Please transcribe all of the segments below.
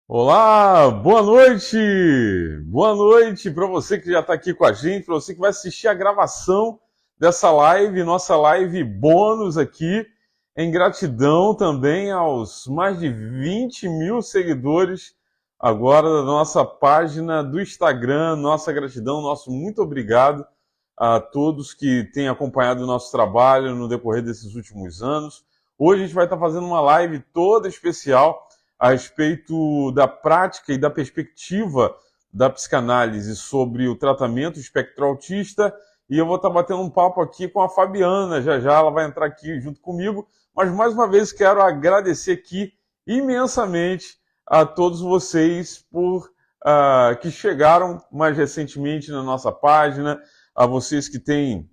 Olá, boa noite! Boa noite para você que já está aqui com a gente, para você que vai assistir a gravação dessa live, nossa live bônus aqui, em gratidão também aos mais de 20 mil seguidores agora da nossa página do Instagram. Nossa gratidão, nosso muito obrigado a todos que têm acompanhado o nosso trabalho no decorrer desses últimos anos. Hoje a gente vai estar fazendo uma live toda especial a respeito da prática e da perspectiva da psicanálise sobre o tratamento espectro autista, e eu vou estar batendo um papo aqui com a Fabiana, já já ela vai entrar aqui junto comigo, mas mais uma vez quero agradecer aqui imensamente a todos vocês por que chegaram mais recentemente na nossa página, a vocês que têm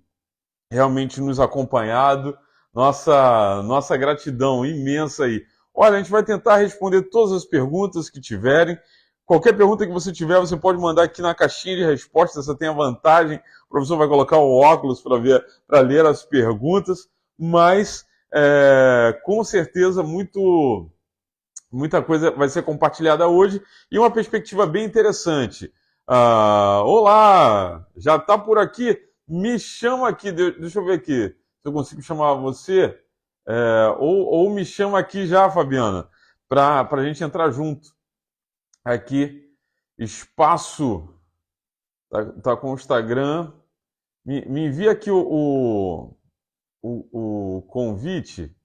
realmente nos acompanhado, nossa gratidão imensa aí. Olha, a gente vai tentar responder todas as perguntas que tiverem. Qualquer pergunta que você tiver, você pode mandar aqui na caixinha de respostas. Você tem a vantagem, o professor vai colocar o óculos para ler as perguntas, mas com certeza muita coisa vai ser compartilhada hoje e uma perspectiva bem interessante. Olá, já está por aqui? Me chama aqui, deixa eu ver aqui se eu consigo chamar você. Ou me chama aqui já, Fabiana, para a gente entrar junto. Aqui, espaço, tá com o Instagram. Me envia aqui o convite.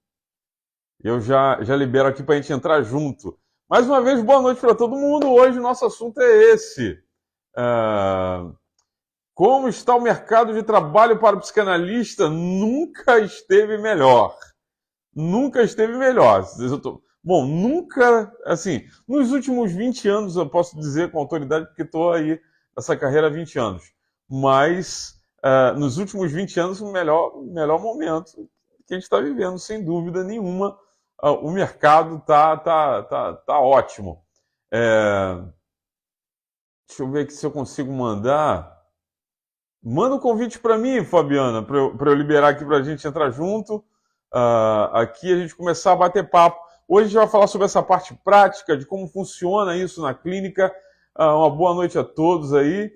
Eu já libero aqui para a gente entrar junto. Mais uma vez, boa noite para todo mundo. Hoje o nosso assunto é esse. Como está o mercado de trabalho para o psicanalista? Nunca esteve melhor. Nunca esteve melhor. Bom, nunca, assim, nos últimos 20 anos, eu posso dizer com autoridade, porque estou aí nessa carreira há 20 anos, mas nos últimos 20 anos, o melhor momento que a gente está vivendo, sem dúvida nenhuma, o mercado tá ótimo. Deixa eu ver aqui se eu consigo mandar. Manda um convite para mim, Fabiana, para eu liberar aqui para a gente entrar junto. Aqui a gente começar a bater papo. Hoje a gente vai falar sobre essa parte prática, de como funciona isso na clínica. Uma boa noite a todos aí,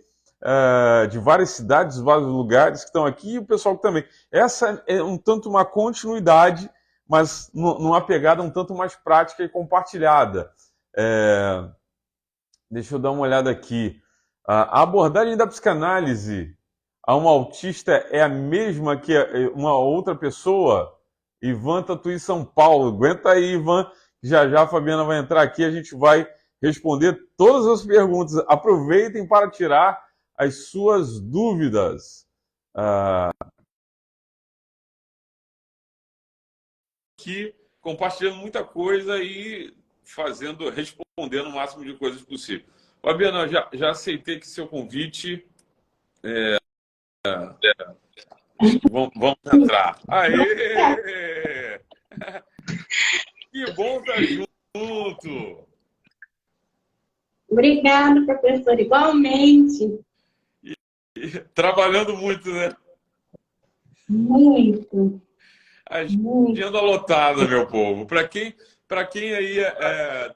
de várias cidades, vários lugares que estão aqui, e o pessoal que também. Essa é um tanto uma continuidade, mas numa pegada um tanto mais prática e compartilhada. Deixa eu dar uma olhada aqui. A abordagem da psicanálise a um autista é a mesma que uma outra pessoa? Ivan Tatuí, São Paulo. Aguenta aí, Ivan. Já já a Fabiana vai entrar aqui, a gente vai responder todas as perguntas. Aproveitem para tirar as suas dúvidas. Aqui, compartilhando muita coisa e respondendo o máximo de coisas possível. Fabiana, já aceitei que seu convite. Vamos entrar. Aê! Que bom estar junto! Obrigada, professor, igualmente. Trabalhando muito, né? Muito. Agenda lotada, meu povo. Para quem aí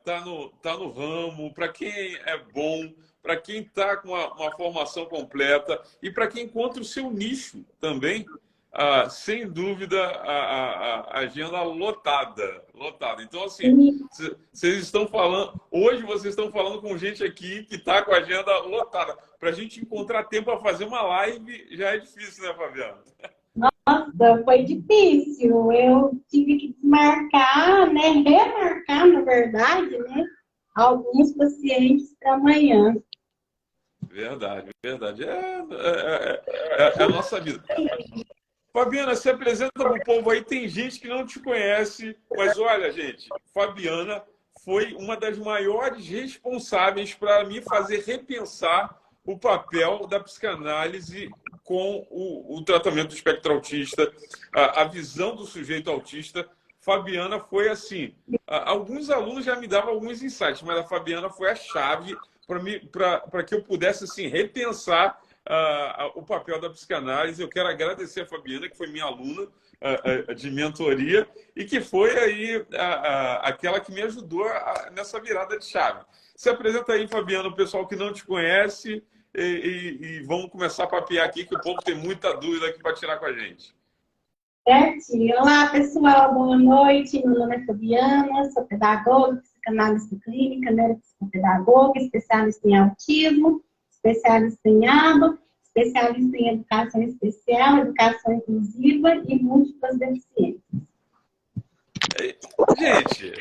tá no ramo, para quem é bom, para quem está com uma formação completa e para quem encontra o seu nicho também, sem dúvida, a agenda lotada. Então, assim, vocês estão falando... Hoje vocês estão falando com gente aqui que está com a agenda lotada. Para a gente encontrar tempo para fazer uma live já é difícil, né, Fabiana? Nossa, foi difícil. Eu tive que desmarcar, né? Remarcar, na verdade, né? Alguns pacientes para amanhã. Verdade. É a nossa vida. Fabiana, se apresenta para o povo aí. Tem gente que não te conhece, mas olha, gente, Fabiana foi uma das maiores responsáveis para me fazer repensar o papel da psicanálise com o tratamento do espectro autista, a visão do sujeito autista. Fabiana foi assim, alguns alunos já me davam alguns insights, mas a Fabiana foi a chave para que eu pudesse assim, repensar o papel da psicanálise. Eu quero agradecer a Fabiana, que foi minha aluna de mentoria e que foi aí aquela que me ajudou nessa virada de chave. Se apresenta aí, Fabiana, o pessoal que não te conhece e vamos começar a papear aqui, que o povo tem muita dúvida aqui para tirar com a gente. Certinho. Olá, pessoal, boa noite. Meu nome é Fabiana, sou pedagoga, psicanalista clínica, neuropsicopedagoga, especialista em autismo, especialista em ABA, especialista em educação especial, educação inclusiva e múltiplas deficiências. Gente,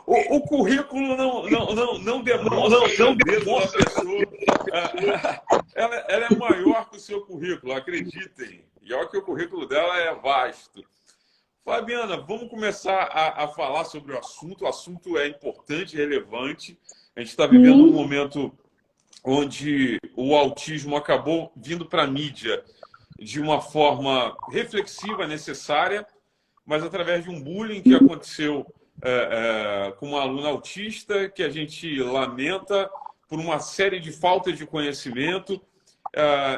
o currículo não demonstra o dedo da pessoa. Ela é maior que o seu currículo, acreditem. E olha que o currículo dela é vasto. Fabiana, vamos começar a falar sobre o assunto. O assunto é importante, relevante. A gente está vivendo um momento onde o autismo acabou vindo para a mídia de uma forma reflexiva, necessária, mas através de um bullying que aconteceu com uma aluna autista, que a gente lamenta por uma série de faltas de conhecimento.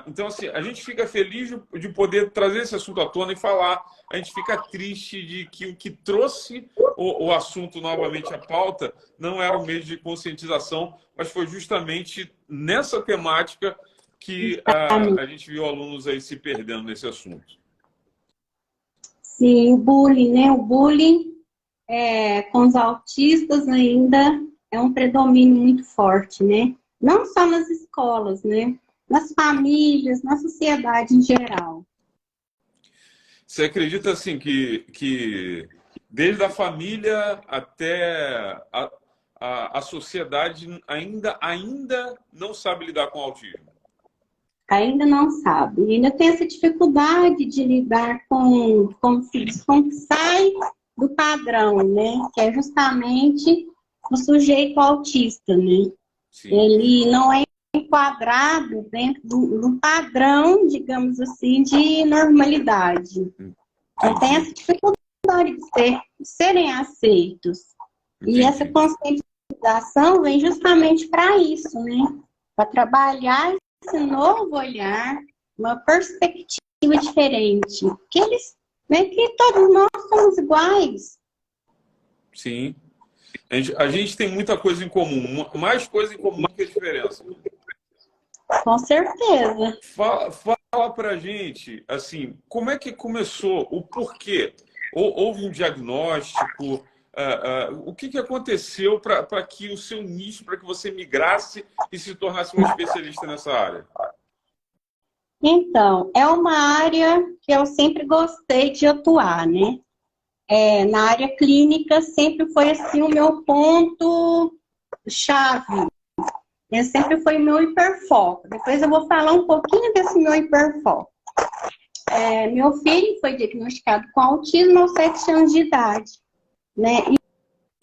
Então, assim, a gente fica feliz de poder trazer esse assunto à tona e falar. A gente fica triste de que o que trouxe o assunto novamente à pauta não era um meio de conscientização, mas foi justamente nessa temática que a gente viu alunos aí se perdendo nesse assunto. Sim, o bullying, né? O bullying com os autistas ainda é um predomínio muito forte, né? Não só nas escolas, né? Nas famílias, na sociedade em geral. Você acredita, assim, que desde a família até a sociedade ainda não sabe lidar com o autismo? Ainda não sabe. Ainda tem essa dificuldade de lidar com o que sai do padrão, né? Que é justamente o sujeito autista, né? Sim. Ele não é enquadrado dentro do padrão, digamos assim, de normalidade. Então, tem essa dificuldade de serem aceitos. Entendi. E essa conscientização vem justamente para isso, né? Para trabalhar esse novo olhar, uma perspectiva diferente. Que todos nós somos iguais. Sim. A gente tem muita coisa em comum, mais coisa em comum que a diferença. Com certeza. Fala pra gente, assim, como é que começou, o porquê? Houve um diagnóstico? O que aconteceu para que o seu nicho, para que você migrasse e se tornasse uma especialista nessa área? Então, é uma área que eu sempre gostei de atuar, né? Na área clínica sempre foi assim o meu ponto chave. Sempre foi o meu hiperfoco. Depois eu vou falar um pouquinho desse meu hiperfoco. Meu filho foi diagnosticado com autismo aos 7 anos de idade, né?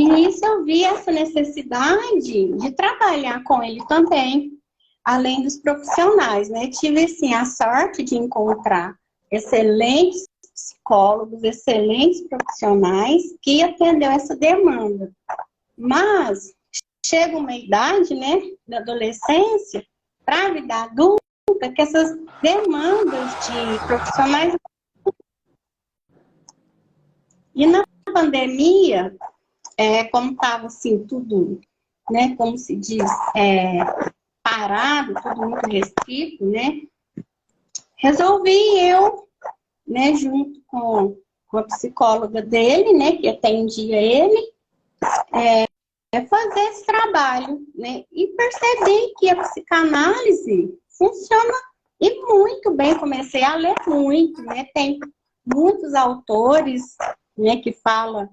E nisso eu vi essa necessidade de trabalhar com ele também, além dos profissionais, né? Tive, assim, a sorte de encontrar excelentes psicólogos, excelentes profissionais que atendeu essa demanda. Mas chega uma idade, né, da adolescência, para a vida adulta, que essas demandas de profissionais... E na pandemia, como estava assim, tudo, né, como se diz, parado, tudo muito restrito, né, resolvi eu, né, junto com a psicóloga dele, né, que atendia ele, fazer esse trabalho, né, e percebi que a psicanálise funciona e muito bem. Comecei a ler muito, né, tem muitos autores, né, que falam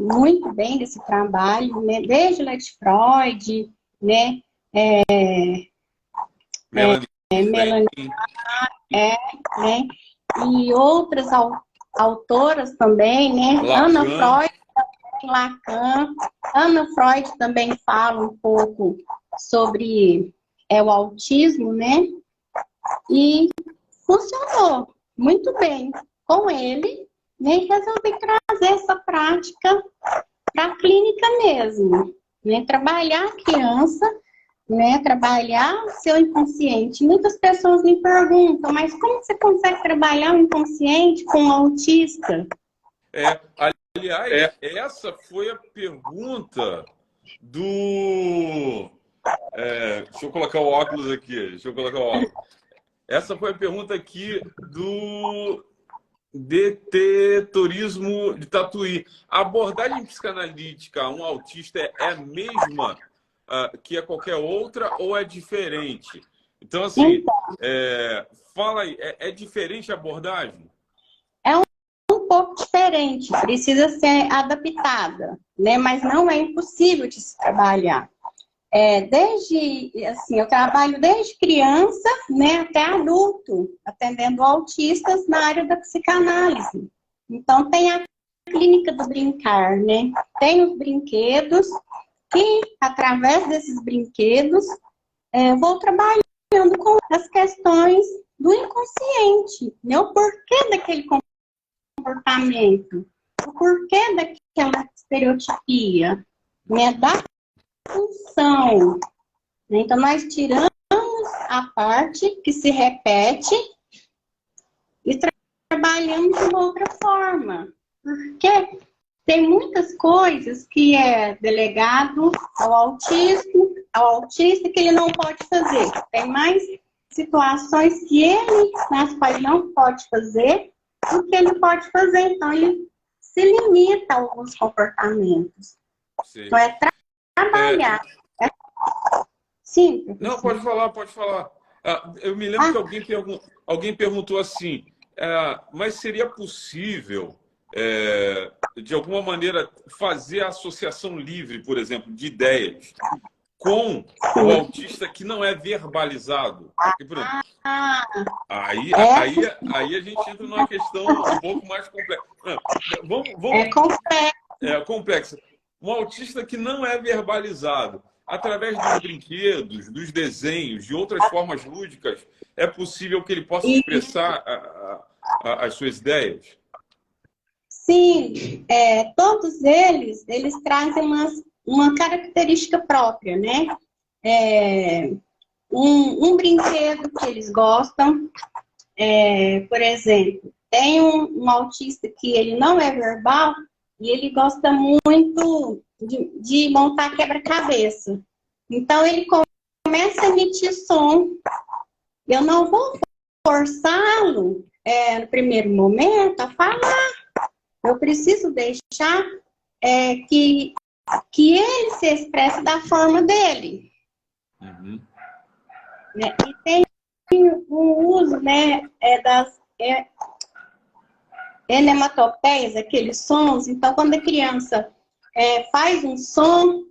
muito bem desse trabalho, né, desde Levi Freud, né, Melanie, né, e outras autoras também, né, Ana Freud, Lacan. Ana Freud também fala um pouco sobre o autismo, né, e funcionou muito bem com ele, né, e resolvi trazer essa prática para a clínica mesmo, né, trabalhar a criança, né, trabalhar o seu inconsciente. Muitas pessoas me perguntam, mas como você consegue trabalhar o inconsciente com um autista? Aliás, essa foi a pergunta do... deixa eu colocar o óculos aqui. Essa foi a pergunta aqui do DT Turismo de Tatuí. A abordagem psicanalítica a um autista é a mesma que a qualquer outra ou é diferente? Então, assim, fala aí, é diferente a abordagem? É um pouco diferente, precisa ser adaptada, né? Mas não é impossível de se trabalhar. Eu trabalho desde criança, né, até adulto, atendendo autistas na área da psicanálise. Então, tem a clínica do brincar, né? Tem os brinquedos e, através desses brinquedos, vou trabalhando com as questões do inconsciente, né? O porquê daquele comportamento, o porquê daquela estereotipia, né? Da função. Então, nós tiramos a parte que se repete e trabalhamos de uma outra forma. Porque tem muitas coisas que é delegado ao autista que ele não pode fazer. Tem mais situações que ele, nas quais não pode fazer, do que ele pode fazer. Então, ele se limita a alguns comportamentos. Sim. Então, trabalhar. Sim, não, pode falar. Eu me lembro que alguém perguntou assim, mas seria possível, de alguma maneira, fazer a associação livre, por exemplo, de ideias com o autista que não é verbalizado? Porque, por exemplo, aí a gente entra numa questão um pouco mais complexa. É complexa. Um autista que não é verbalizado, através dos brinquedos, dos desenhos, de outras formas lúdicas, é possível que ele possa expressar as suas ideias? Sim, todos eles trazem uma característica própria, né? Um brinquedo que eles gostam, por exemplo, tem um autista que ele não é verbal e ele gosta muito de montar quebra-cabeça. Então, ele começa a emitir som. Eu não vou forçá-lo, no primeiro momento, a falar. Eu preciso deixar que ele se expresse da forma dele. Uhum. E tem o uso, né, das onomatopeias, aqueles sons. Então, quando a criança faz um som,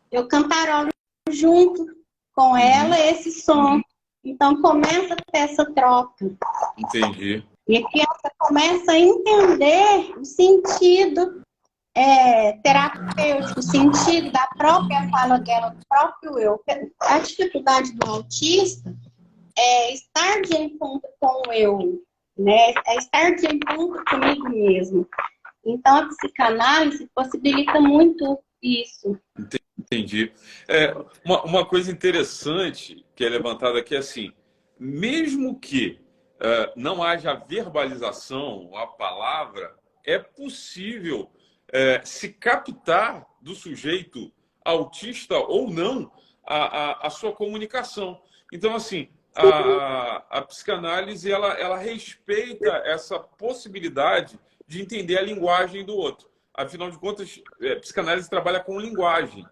eu cantarolo junto com ela esse som. Então, começa a ter essa troca. Entendi. E a criança começa a entender o sentido terapêutico, o sentido da própria fala dela, do próprio eu. A dificuldade do autista é estar de encontro com o eu, né? É estar de encontro comigo mesmo. Então, a psicanálise possibilita muito isso. Entendi. Uma coisa interessante que é levantada aqui é assim, mesmo que não haja verbalização, a palavra, é possível se captar do sujeito autista ou não a sua comunicação. Então, assim, a psicanálise ela respeita essa possibilidade de entender a linguagem do outro. Afinal de contas, a psicanálise trabalha com linguagem.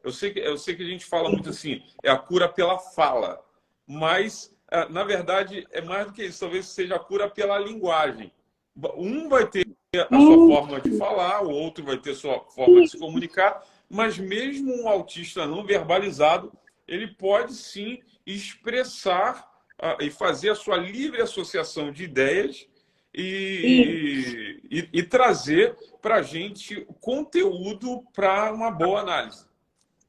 Eu sei que a gente fala muito assim, é a cura pela fala, mas, na verdade, é mais do que isso. Talvez seja a cura pela linguagem. Um vai ter a sua forma de falar, o outro vai ter a sua forma de se comunicar, mas mesmo um autista não verbalizado, ele pode sim expressar e fazer a sua livre associação de ideias e trazer para a gente conteúdo para uma boa análise.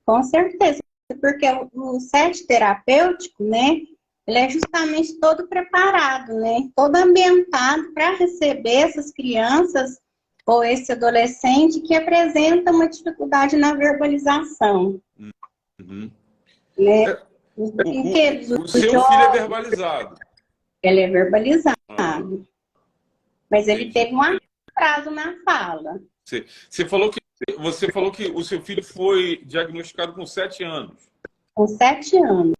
Com certeza, porque o set terapêutico, né, ele é justamente todo preparado, né, todo ambientado para receber essas crianças ou esse adolescente que apresenta uma dificuldade na verbalização. Uhum. né? É, Os brinquedos, o os seu filho é jogos, verbalizado. ele é verbalizado, Ah, mas ele entendi. teve um atraso na fala. Você falou que o seu filho foi diagnosticado com 7 anos. Com 7 anos.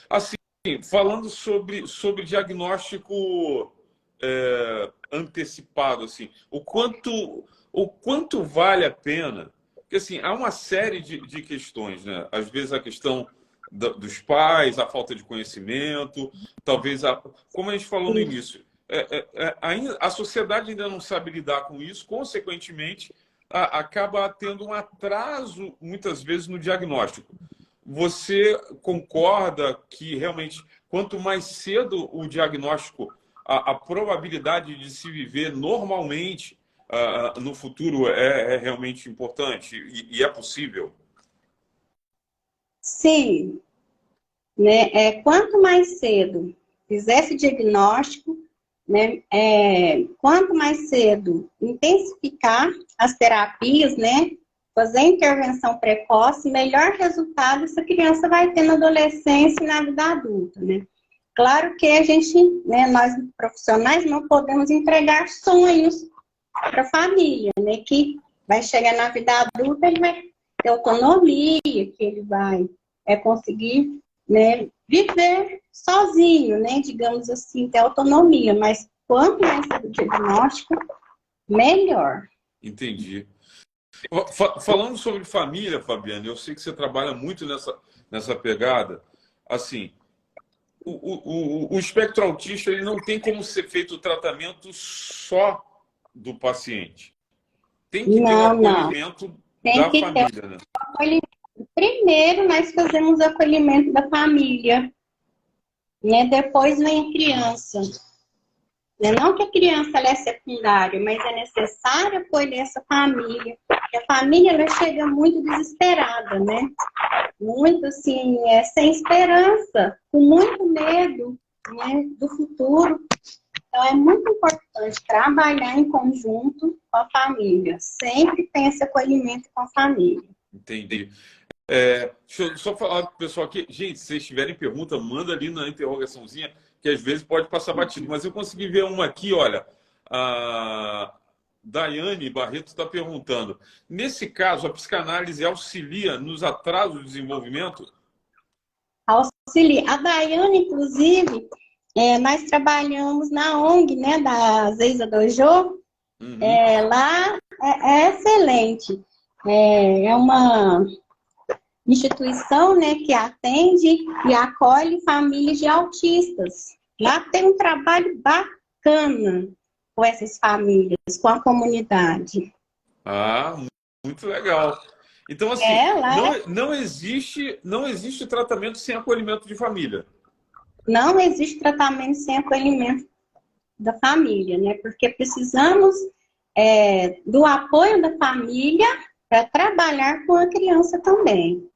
Assim, falando sobre diagnóstico antecipado, assim, o quanto vale a pena? Porque assim, há uma série de questões, né? Às vezes a questão dos pais, a falta de conhecimento, talvez como a gente falou no início, a sociedade ainda não sabe lidar com isso, consequentemente, acaba tendo um atraso, muitas vezes, no diagnóstico. Você concorda que realmente, quanto mais cedo o diagnóstico, a probabilidade de se viver normalmente no futuro é realmente importante e é possível? Sim, né? Quanto mais cedo fizer esse diagnóstico, né? Quanto mais cedo intensificar as terapias, né? Fazer intervenção precoce, melhor resultado essa criança vai ter na adolescência e na vida adulta, né? Claro que a gente, né, nós profissionais não podemos entregar sonhos para a família, né? Que vai chegar na vida adulta, ele vai ter autonomia, que ele vai conseguir, né, viver sozinho, né? Digamos assim, ter autonomia. Mas quanto mais cedo o diagnóstico, melhor. Entendi. Falando sobre família, Fabiana, eu sei que você trabalha muito nessa pegada. Assim, o espectro autista ele não tem como ser feito o tratamento só do paciente. Tem que ter o Não, não. acolhimento Tem da que ter família, né? o acolhimento. Primeiro, nós fazemos o acolhimento da família, né? Depois vem a criança. Não que a criança ela é secundária, mas é necessário acolher essa família. Porque a família ela chega muito desesperada, né? Muito assim, sem esperança, com muito medo, né, do futuro. Então é muito importante trabalhar em conjunto com a família. Sempre tem esse acolhimento com a família. Entendi. Deixa eu só falar para o pessoal aqui. Gente, se vocês tiverem pergunta, manda ali na interrogaçãozinha, que às vezes pode passar batido. Mas eu consegui ver uma aqui, olha. A Daiane Barreto está perguntando. Nesse caso, a psicanálise auxilia nos atrasos do desenvolvimento? Auxilia. A Daiane, inclusive, nós trabalhamos na ONG, né, da Zeiza Dojo. Uhum. Lá é excelente. É uma instituição, né, que atende e acolhe famílias de autistas. Lá tem um trabalho bacana com essas famílias, com a comunidade. Ah, muito legal. Então, assim, Lá não existe tratamento sem acolhimento de família. não existe tratamento sem acolhimento da família, né? Porque precisamos do apoio da família para trabalhar com a criança também.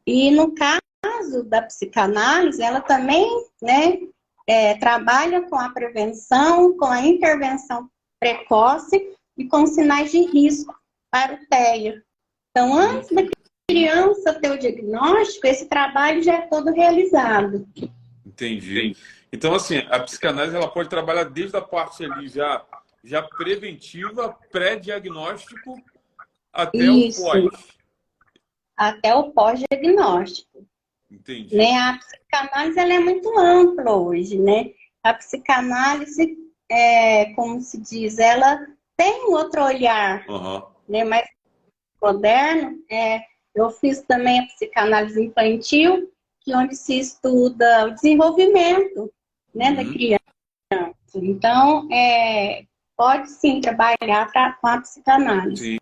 E no caso da psicanálise, ela também, né, trabalha com a prevenção, com a intervenção precoce e com sinais de risco para o TEA. Então, antes da criança ter o diagnóstico, esse trabalho já é todo realizado. Entendi. Então, assim, a psicanálise ela pode trabalhar desde a parte ali já preventiva, pré-diagnóstico, até Isso. o pós. Até o pós-diagnóstico. Entendi. Né? A psicanálise ela é muito ampla hoje, né? A psicanálise, como se diz, ela tem um outro olhar, né? Mais moderno. Eu fiz também a psicanálise infantil, que onde se estuda o desenvolvimento, né, da criança. Então, pode sim trabalhar com a psicanálise. Sim.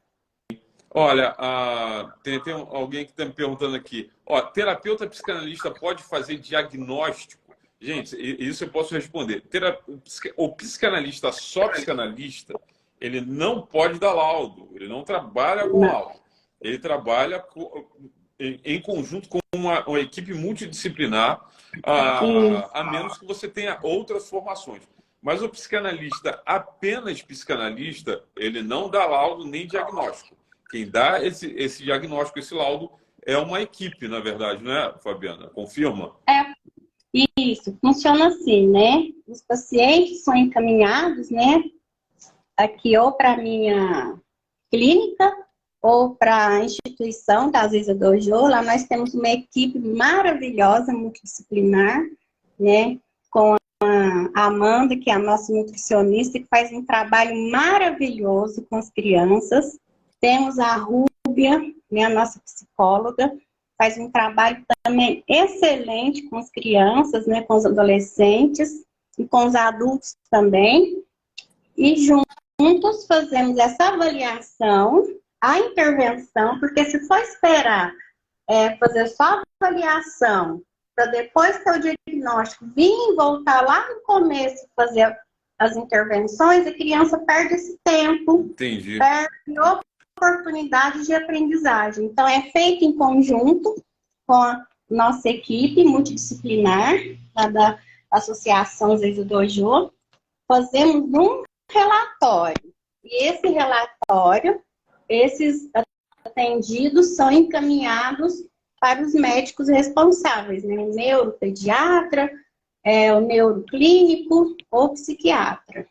Olha, tem alguém que está me perguntando aqui. Ó, terapeuta psicanalista pode fazer diagnóstico? Gente, isso eu posso responder. O psicanalista, só psicanalista, ele não pode dar laudo. Ele não trabalha com laudo. Ele trabalha em conjunto com uma equipe multidisciplinar, a menos que você tenha outras formações. Mas o psicanalista, apenas psicanalista, ele não dá laudo nem diagnóstico. Quem dá esse diagnóstico, esse laudo, é uma equipe, na verdade, não é, Fabiana? Confirma? É, isso, funciona assim, né? Os pacientes são encaminhados, né? Aqui ou para a minha clínica ou para a instituição da Aziza Dojo. Lá nós temos uma equipe maravilhosa, multidisciplinar, né? Com a Amanda, que é a nossa nutricionista, que faz um trabalho maravilhoso com as crianças. Temos a Rúbia, né, a nossa psicóloga, faz um trabalho também excelente com as crianças, né, com os adolescentes e com os adultos também. E juntos fazemos essa avaliação, a intervenção, porque se for esperar fazer só a avaliação para depois ter o diagnóstico, vir e voltar lá no começo fazer as intervenções, a criança perde esse tempo, Entendi. perde oportunidade de aprendizagem. Então, é feito em conjunto com a nossa equipe multidisciplinar, da Associação Aziza Dojo. Fazemos um relatório. E esse relatório, esses atendidos são encaminhados para os médicos responsáveis, né? O neuropediatra, o neuroclínico ou psiquiatra.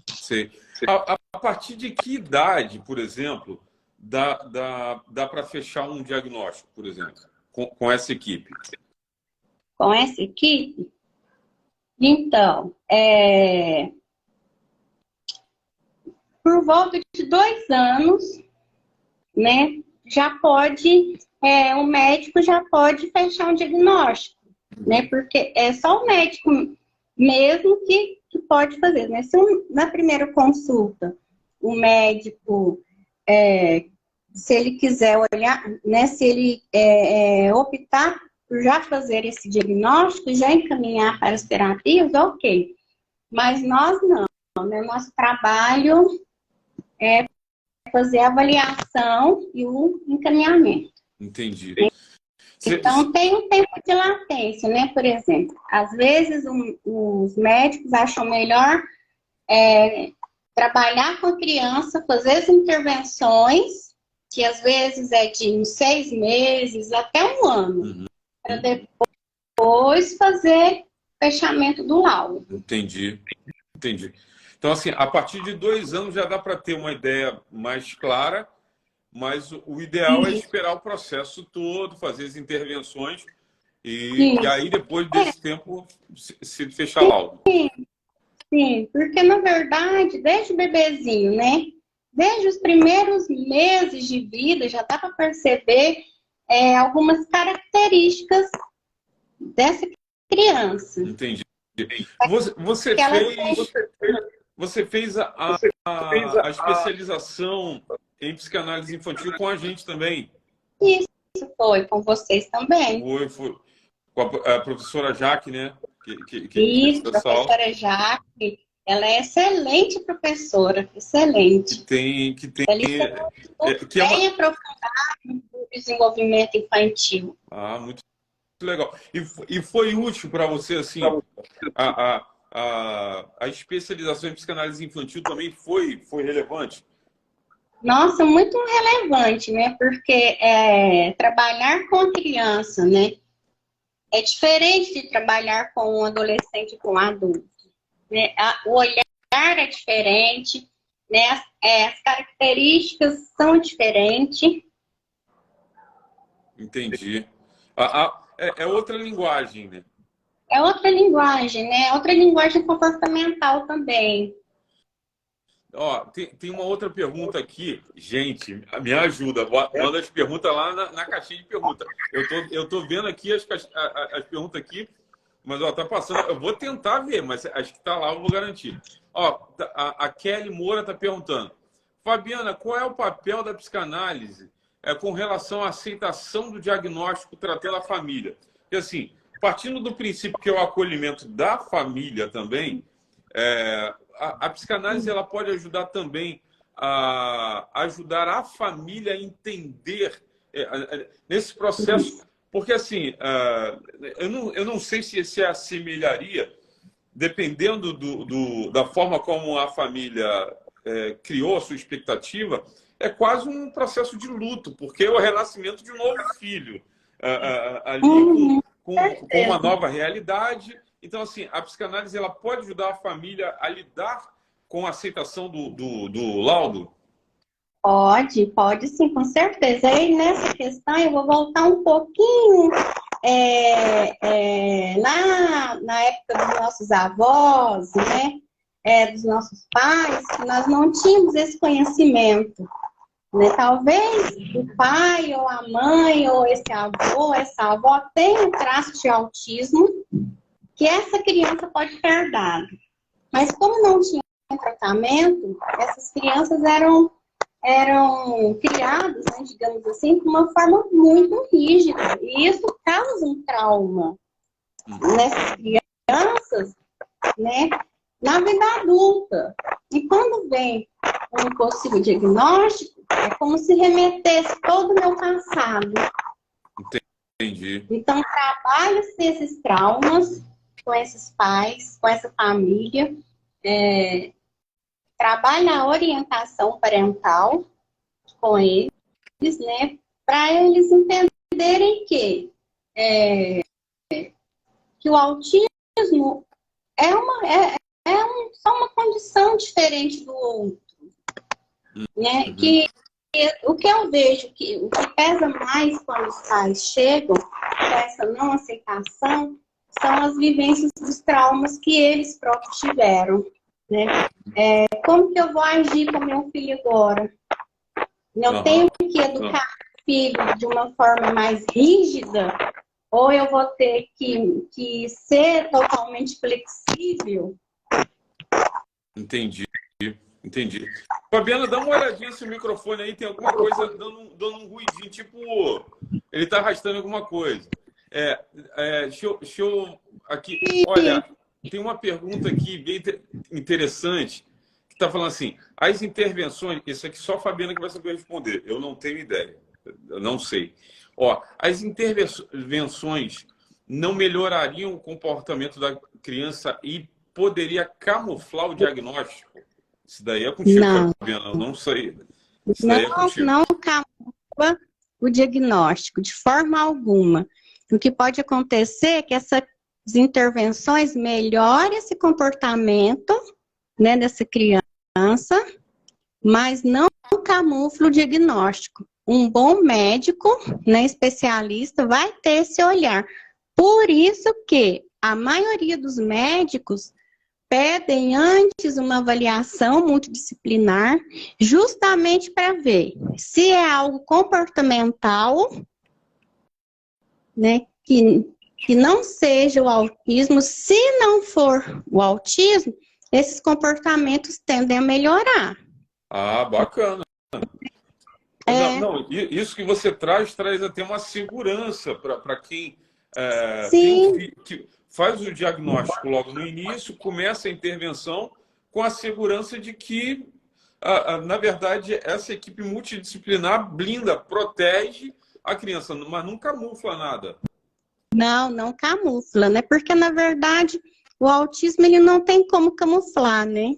Sim. A partir de que idade, por exemplo, dá para fechar um diagnóstico, por exemplo, com essa equipe? Com essa equipe? Então, por volta de 2 anos, né, já pode, o médico já pode fechar um diagnóstico, né, porque é só o médico mesmo que pode fazer, né? Se na primeira consulta o médico, se ele quiser olhar, né, se ele optar por já fazer esse diagnóstico, já encaminhar para as terapias, ok. Mas nós não, né? Nosso trabalho é fazer a avaliação e o encaminhamento. Entendi. Então, tem um tempo de latência, né? Por exemplo, às vezes os médicos acham melhor trabalhar com a criança, fazer as intervenções, que às vezes é de uns 6 meses até 1 ano, para depois fazer fechamento do laudo. Entendi. Então, assim, a partir de 2 anos já dá para ter uma ideia mais clara, mas o ideal é esperar o processo todo, fazer as intervenções e aí depois desse tempo se fechar laudo. Sim, porque na verdade, desde o bebezinho, né? Desde os primeiros meses de vida, já dá para perceber algumas características dessa criança. Entendi. Você fez a especialização em psicanálise infantil com a gente também. Isso foi com vocês também. Foi com a professora Jaque, né? Isso, professora Jaque. Ela é excelente professora, excelente. Que é bem aprofundada no desenvolvimento infantil. Muito legal. E foi útil para você, assim, a especialização em psicanálise infantil também foi relevante? Nossa, muito relevante, né? Porque trabalhar com a criança, né? É diferente de trabalhar com um adolescente, com um adulto. Né? O olhar é diferente, né? As características são diferentes. Entendi. É outra linguagem, né? É outra linguagem, né? Outra linguagem comportamental também. Ó, tem uma outra pergunta aqui. Gente, me ajuda. Manda as perguntas lá na caixinha de perguntas. Eu tô vendo aqui as perguntas aqui, mas tá passando. Eu vou tentar ver, mas acho que tá lá, eu vou garantir. Ó, a Kelly Moura tá perguntando. Fabiana, qual é o papel da psicanálise com relação à aceitação do diagnóstico tratando a família? E assim, partindo do princípio que é o acolhimento da família também, a psicanálise ela pode ajudar também a ajudar a família a entender nesse processo, porque assim, eu não sei se assemelharia, dependendo da forma como a família criou a sua expectativa, é quase um processo de luto, porque é o renascimento de um novo filho, ali Uhum, com uma certeza. nova realidade. Então, assim, a psicanálise ela pode ajudar a família a lidar com a aceitação do laudo? Pode sim, com certeza. Aí nessa questão eu vou voltar um pouquinho na época dos nossos avós, né? Dos nossos pais, que nós não tínhamos esse conhecimento, né? Talvez o pai ou a mãe ou esse avô, essa avó tenha um traço de autismo que essa criança pode ter dado. Mas como não tinha tratamento, essas crianças eram criados, né, digamos assim, de uma forma muito rígida. E isso causa um trauma nessas crianças, né, na vida adulta. E quando vem um possível diagnóstico, é como se remetesse todo o meu passado. Entendi. Então, trabalha-se esses traumas com esses pais, com essa família, trabalha a orientação parental com eles, né, para eles entenderem que o autismo só uma condição diferente do outro, né? Uhum. O que eu vejo que o que pesa mais quando os pais chegam com essa não aceitação são as vivências dos traumas que eles próprios tiveram, né? Como que eu vou agir com meu filho agora? Eu Aham. tenho que educar o filho de uma forma mais rígida ou eu vou ter que ser totalmente flexível? Entendi. Entendi. Fabiana, dá uma olhadinha se o microfone aí tem alguma coisa dando um ruidinho, tipo, ele está arrastando alguma coisa. Deixa eu aqui. Olha, tem uma pergunta aqui bem interessante, que está falando assim, as intervenções, isso aqui só a Fabiana que vai saber responder, eu não tenho ideia, eu não sei. Ó, as intervenções não melhorariam o comportamento da criança e poderia camuflar o diagnóstico? Isso daí é contigo, Não, Fabiana. Eu não sei. Isso não, daí é contigo. não camufla o diagnóstico, de forma alguma. O que pode acontecer é que essas intervenções melhorem esse comportamento, né, dessa criança, mas não camufla o diagnóstico. Um bom médico, né, especialista, vai ter esse olhar. Por isso que a maioria dos médicos pedem antes uma avaliação multidisciplinar, justamente para ver se é algo comportamental, né, que não seja o autismo. Se não for o autismo, esses comportamentos tendem a melhorar. Ah, bacana. Não, É, não, isso que você traz até uma segurança para quem tem um sim, filho que faz o diagnóstico logo no início, começa a intervenção com a segurança de que, na verdade, essa equipe multidisciplinar blinda, protege a criança, mas não camufla nada. não camufla, né? Porque, na verdade, o autismo ele não tem como camuflar, né?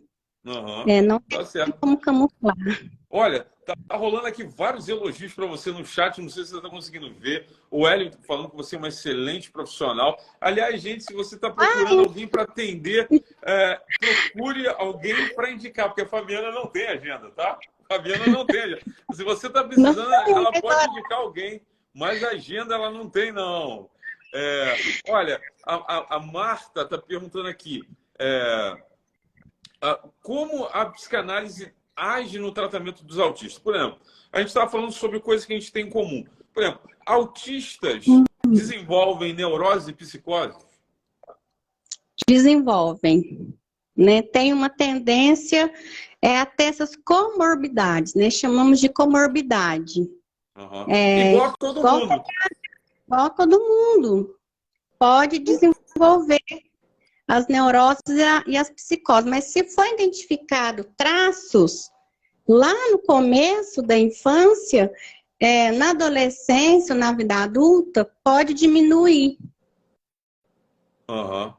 Aham, Não tá tem certo. como camuflar. Olha, tá rolando aqui vários elogios para você no chat, não sei se você está conseguindo ver. O Hélio falando que você é uma excelente profissional. Aliás, gente, se você está procurando alguém para atender, procure alguém para indicar, porque a Fabiana não tem agenda, tá? A Fabiana não tem agenda. Se você está Não precisando, tem, ela pode indicar alguém, mas agenda ela não tem, não. Olha, a Marta está perguntando aqui. Como a psicanálise age no tratamento dos autistas? Por exemplo, a gente estava falando sobre coisas que a gente tem em comum. Por exemplo, autistas desenvolvem neurose e psicose? desenvolvem, né? Tem uma tendência a ter essas comorbidades, né? Chamamos de comorbidade. Uhum. Igual a todo Igual, mundo. igual todo mundo pode desenvolver as neuroses e as psicoses, mas se for identificado traços lá no começo da infância, na adolescência, na vida adulta, pode diminuir. Uhum.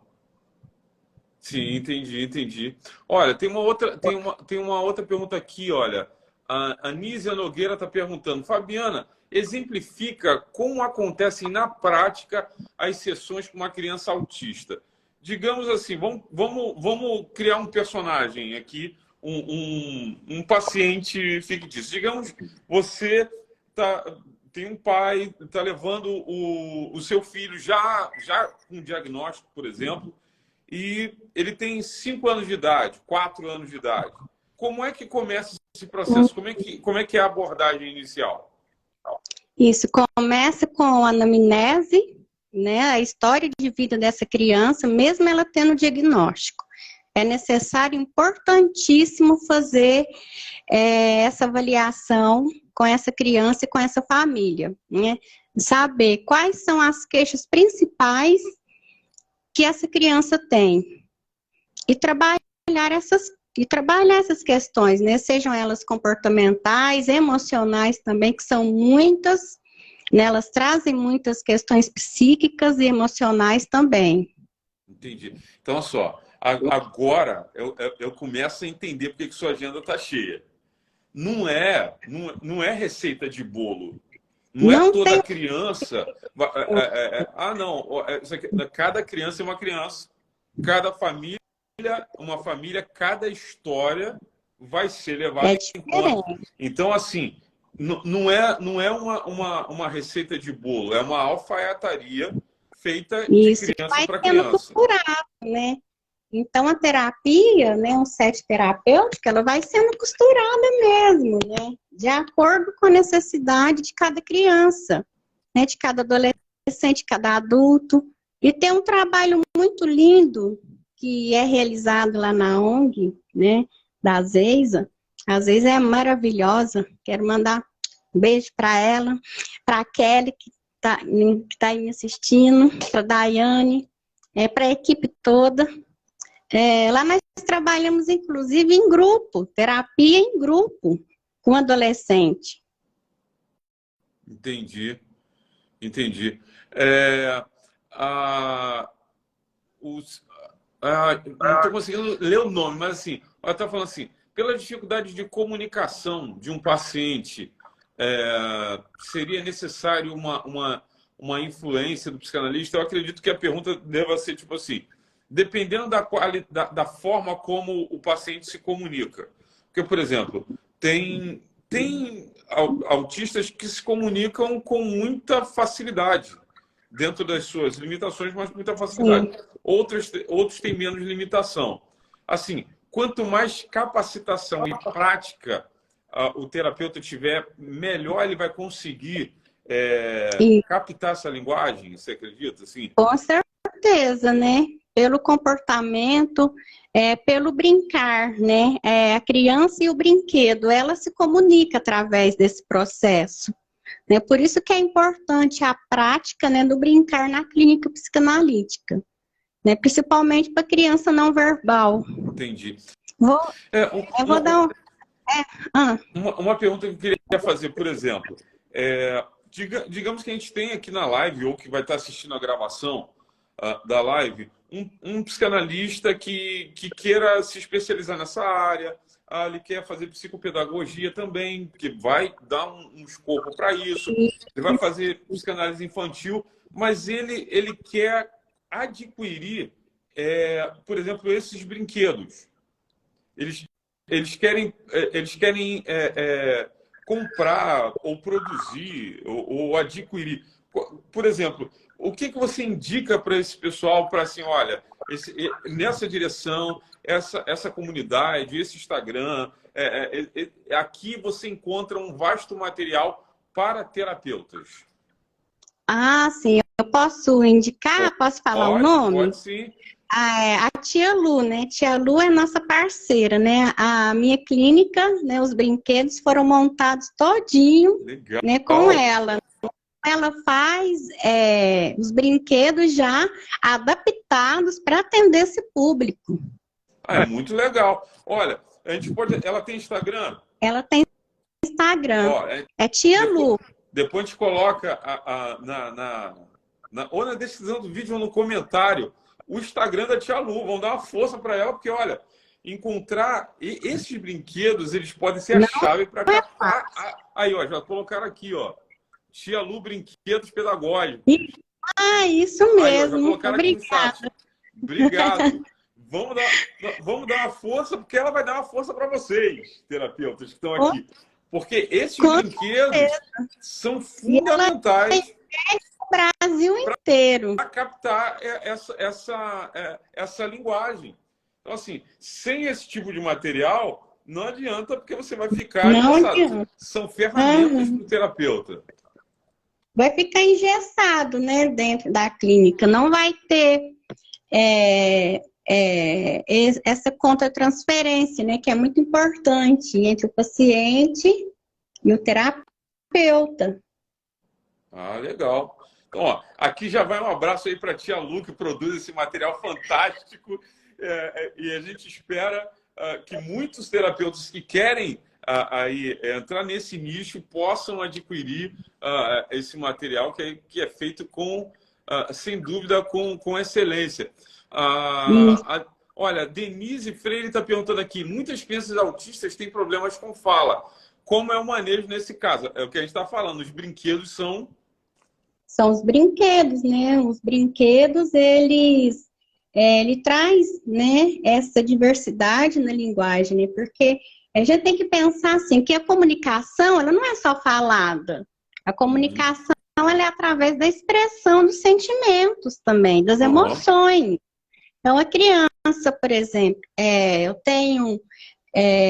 Sim, entendi. Olha, tem uma outra pergunta aqui, olha. A Anísia Nogueira está perguntando, Fabiana, exemplifica como acontecem na prática as sessões com uma criança autista. Digamos assim, vamos criar um personagem aqui, um paciente fictício. Digamos, você tem um pai, está levando o seu filho já com um diagnóstico, por exemplo, e ele tem 5 anos de idade, 4 anos de idade. Como é que começa esse processo? Como é que é a abordagem inicial? Isso começa com a anamnese, né, a história de vida dessa criança, mesmo ela tendo diagnóstico. É necessário, importantíssimo fazer essa avaliação com essa criança e com essa família, né? Saber quais são as queixas principais que essa criança tem e trabalhar essas questões, né? Sejam elas comportamentais, emocionais também, que são muitas, né? Elas trazem muitas questões psíquicas e emocionais também. Entendi. Então, olha só, agora eu começo a entender porque que sua agenda está cheia. Não é receita de bolo. Não é toda criança... não, cada criança é uma criança. Cada família uma família, cada história vai ser levada em conta. Então, assim, não é uma receita de bolo, é uma alfaiataria feita de criança para criança. Costurado, né? Então, a terapia, né, um set terapêutico, ela vai sendo costurada mesmo, né? De acordo com a necessidade de cada criança, né? De cada adolescente, de cada adulto. E tem um trabalho muito lindo que é realizado lá na ONG, né, da Zeisa. A Zeisa é maravilhosa, quero mandar um beijo para ela, para a Kelly, que tá aí me assistindo, para a Daiane, para a equipe toda. Lá nós trabalhamos, inclusive, em grupo, terapia em grupo, com adolescente. Entendi. Não estou conseguindo ler o nome, mas assim, ela está falando assim, pela dificuldade de comunicação de um paciente, seria necessário uma influência do psicanalista? Eu acredito que a pergunta deva ser tipo assim, dependendo da forma como o paciente se comunica. Porque, por exemplo, tem autistas que se comunicam com muita facilidade, dentro das suas limitações, mas com muita facilidade. Outros têm menos limitação. Assim, quanto mais capacitação e prática o terapeuta tiver, melhor ele vai conseguir captar essa linguagem, você acredita? Assim? Com certeza, né? Pelo comportamento, pelo brincar, né? A criança e o brinquedo, ela se comunica através desse processo. Né? Por isso que é importante a prática, né, do brincar na clínica psicanalítica, né? Principalmente para criança não verbal. Entendi. Eu vou dar uma pergunta que eu queria fazer, por exemplo. Digamos que a gente tem aqui na live, ou que vai estar assistindo a gravação da live, um psicanalista que queira se especializar nessa área, ele quer fazer psicopedagogia também, que vai dar um escopo para isso, ele vai fazer psicanálise infantil, mas ele quer adquirir, por exemplo, esses brinquedos. Eles querem comprar ou produzir ou adquirir. Por exemplo, o que você indica para esse pessoal para assim, olha, nessa direção, essa comunidade, esse Instagram, aqui você encontra um vasto material para terapeutas? Ah, sim. Eu posso indicar? Posso falar o nome? Pode, sim. A Tia Lu, né? Tia Lu é nossa parceira, né? A minha clínica, né? Os brinquedos foram montados todinho, né? Com ela. Ela faz os brinquedos já adaptados para atender esse público. É muito legal. Olha, a gente pode. Ela tem Instagram? Ela tem Instagram. É Tia Lu. Depois a gente coloca ou na descrição do vídeo ou no comentário o Instagram da Tia Lu. Vamos dar uma força para ela, porque, olha, encontrar esses brinquedos, eles podem ser a Não chave para é captar. fácil. Aí, ó, já colocaram aqui, ó. Tia Lu, brinquedos pedagógicos. Isso Aí, ó, já mesmo. colocaram aqui no chat. Obrigada. Obrigado. Vamos dar uma força, porque ela vai dar uma força para vocês, terapeutas que estão aqui. Porque esses Com brinquedos certeza. são E ela fundamentais no Brasil inteiro. para captar essa linguagem. Então, assim, sem esse tipo de material, não adianta, porque você vai ficar Não engessado. adianta. São ferramentas Aham. para o terapeuta. Vai ficar engessado, né, dentro da clínica. Não vai ter essa contra-transferência, né, que é muito importante entre o paciente e o terapeuta. Ah, legal. Então, ó, aqui já vai um abraço aí para a tia Lu, que produz esse material fantástico. E a gente espera que muitos terapeutas que querem aí entrar nesse nicho possam adquirir esse material que é feito com, sem dúvida, com excelência. Olha, Denise Freire está perguntando aqui, muitas crianças autistas têm problemas com fala. Como é o manejo nesse caso? É o que a gente está falando, os brinquedos são os brinquedos, né? Os brinquedos, ele traz, né, essa diversidade na linguagem, né? Porque a gente tem que pensar assim, que a comunicação, ela não é só falada. A comunicação, ela é através da expressão dos sentimentos também, das emoções. Então, a criança, por exemplo, eu tenho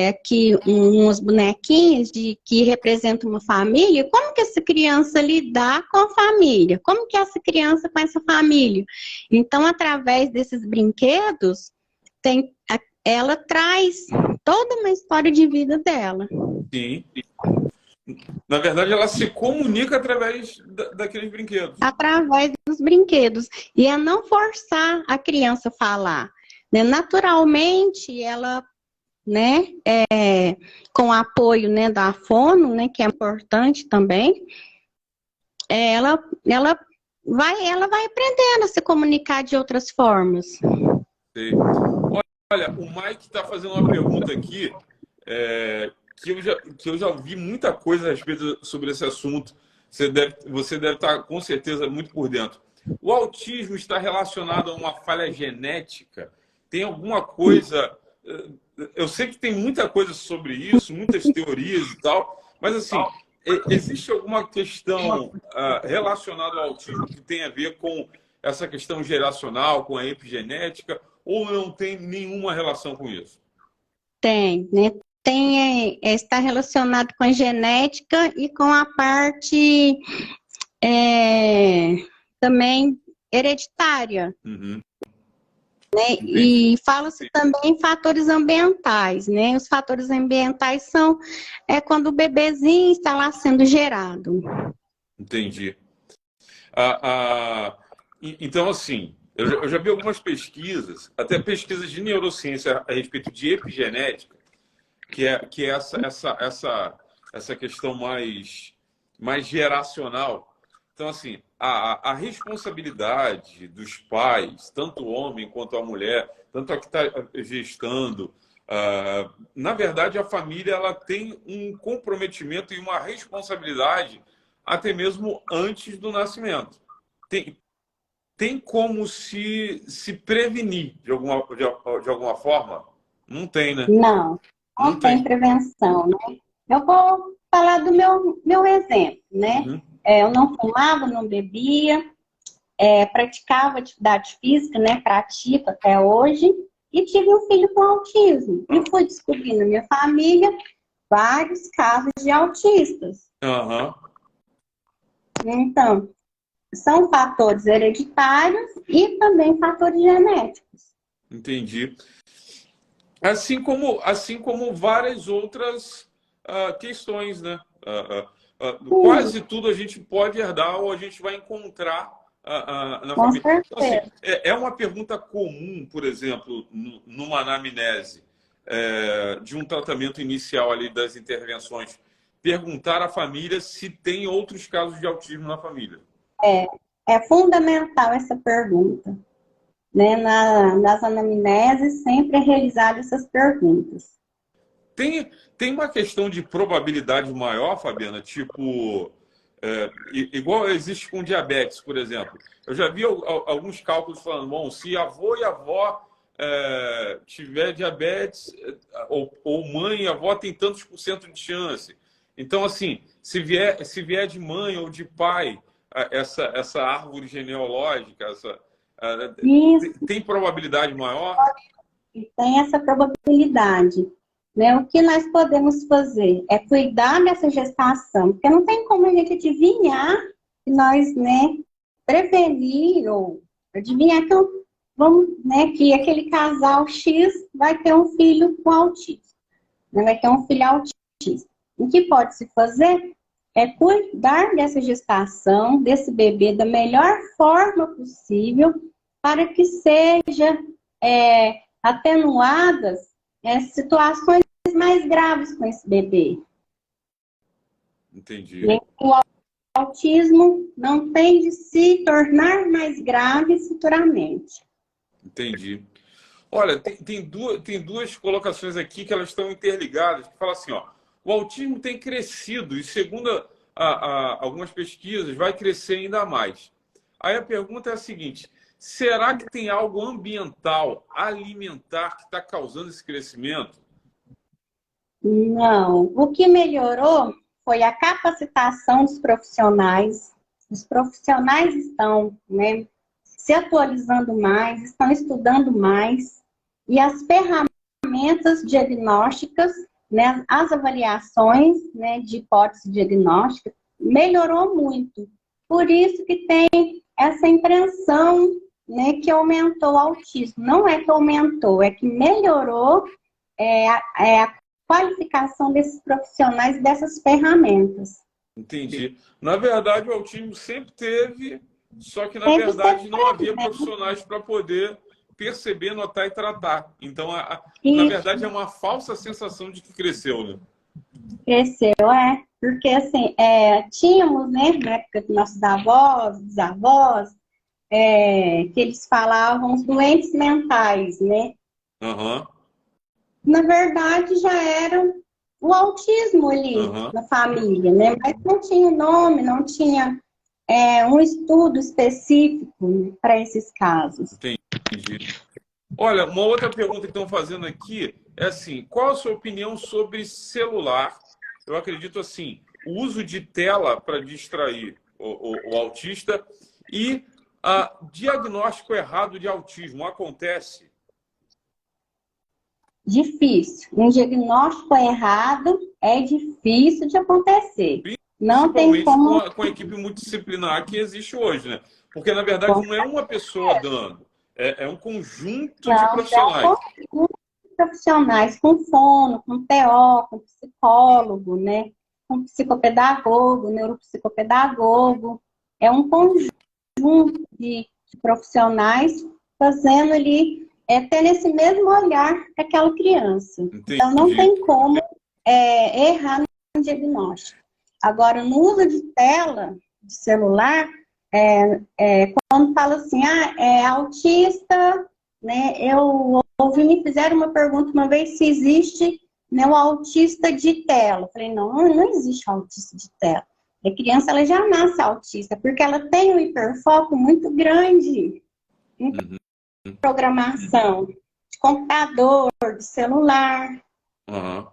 aqui umas bonequinhas que representam uma família. Como que essa criança lidar com a família? Como que essa criança com essa família? Então, através desses brinquedos, ela traz toda uma história de vida dela. Sim. Na verdade, ela se comunica através daqueles brinquedos. Através dos brinquedos. E é não forçar a criança a falar, né? Naturalmente, ela, né, com o apoio, né, da fono, né, que é importante também, ela vai aprendendo a se comunicar de outras formas. Sim. Olha, o Mike está fazendo uma pergunta aqui, que eu já vi muita coisa a respeito sobre esse assunto. Você deve estar, com certeza, muito por dentro. O autismo está relacionado a uma falha genética? Tem alguma coisa... Eu sei que tem muita coisa sobre isso, muitas teorias e tal, mas assim, existe alguma questão relacionada ao autismo que tem a ver com essa questão geracional, com a epigenética, ou não tem nenhuma relação com isso? Tem, né? Está relacionado com a genética e com a parte também hereditária. Uhum. Né? E fala-se também em fatores ambientais, né? Os fatores ambientais são quando o bebezinho está lá sendo gerado. Entendi. Então, assim, eu já vi algumas pesquisas, até pesquisas de neurociência a respeito de epigenética, que é essa questão mais geracional. Então, assim, a responsabilidade dos pais, tanto o homem quanto a mulher, tanto a que está gestando, na verdade, a família ela tem um comprometimento e uma responsabilidade até mesmo antes do nascimento. Tem como se prevenir de alguma forma? Não tem, né? Não tem prevenção, né? Eu vou falar do meu exemplo, né? Uhum. Eu não fumava, não bebia, praticava atividade física, né? Pratico até hoje, e tive um filho com autismo. E fui descobrir na minha família vários casos de autistas. Uhum. Então, são fatores hereditários e também fatores genéticos. Entendi. Assim como várias outras questões, né? Quase tudo a gente pode herdar ou a gente vai encontrar na Com família. Então, assim, certeza. é uma pergunta comum, por exemplo, numa anamnese de um tratamento inicial ali das intervenções, perguntar à família se tem outros casos de autismo na família. É fundamental essa pergunta. né, nas anamneses, sempre é realizado essas perguntas. Tem uma questão de probabilidade maior, Fabiana, tipo, igual existe com diabetes, por exemplo. Eu já vi alguns cálculos falando, bom, se avô e avó tiver diabetes, ou mãe e avó tem tantos por cento de chance. Então, assim, se vier de mãe ou de pai, essa árvore genealógica, Isso, tem probabilidade maior? tem essa probabilidade. Né? O que nós podemos fazer é cuidar dessa gestação, porque não tem como a gente adivinhar que nós, né, prevenir ou adivinhar que, vamos, né, que aquele casal X vai ter um filho com autismo, né, vai ter um filho autista. O que pode se fazer é cuidar dessa gestação, desse bebê, da melhor forma possível, para que seja atenuadas situações mais graves com esse bebê. Entendi. O autismo não tem de se tornar mais grave futuramente. Entendi. Olha, tem duas colocações aqui que elas estão interligadas, que falam assim, ó, o autismo tem crescido e, segundo algumas pesquisas, vai crescer ainda mais. Aí a pergunta é a seguinte, será que tem algo ambiental, alimentar, que está causando esse crescimento? Não. O que melhorou foi a capacitação dos profissionais. Os profissionais estão, né, se atualizando mais, estão estudando mais. E as ferramentas diagnósticas, né, as avaliações, né, de hipótese diagnóstica, melhorou muito. Por isso que tem essa impressão, né, que aumentou o autismo. Não é que aumentou, é que melhorou a qualificação desses profissionais e dessas ferramentas. Entendi. Na verdade, o autismo sempre teve, só que, na Sempre verdade, não teve, havia né? profissionais para poder perceber, notar e tratar. Então, na Isso, verdade, é uma falsa sensação de que cresceu, né? cresceu, porque assim, tínhamos, né, na época dos nossos avós, bisavós, que eles falavam os doentes mentais, né? Aham, Na verdade, já era o autismo ali aham. na família, né? Mas não tinha nome, não tinha um estudo específico para esses casos. Entendi. Olha, uma outra pergunta que estão fazendo aqui é assim, qual a sua opinião sobre celular? Eu acredito assim, o uso de tela para distrair o autista e diagnóstico errado de autismo acontece? Difícil. Um diagnóstico errado é difícil de acontecer. Não tem Principalmente como. com a equipe multidisciplinar que existe hoje, né? Porque, na verdade, não é uma pessoa dando, é um conjunto de Não, é um profissionais. conjunto de profissionais com fono, com TO, com psicólogo, né? Com psicopedagogo, neuropsicopedagogo. É um conjunto de profissionais fazendo ali, tendo esse mesmo olhar para aquela criança. Então, não Entendi. tem como errar no diagnóstico. Agora, no uso de tela, de celular, quando fala assim, é autista, né? Eu ouvi, me fizeram uma pergunta uma vez se existe, né, o autista de tela. Eu falei, não existe autista de tela. A criança, ela já nasce autista, porque ela tem um hiperfoco muito grande em programação de computador, de celular. Uhum.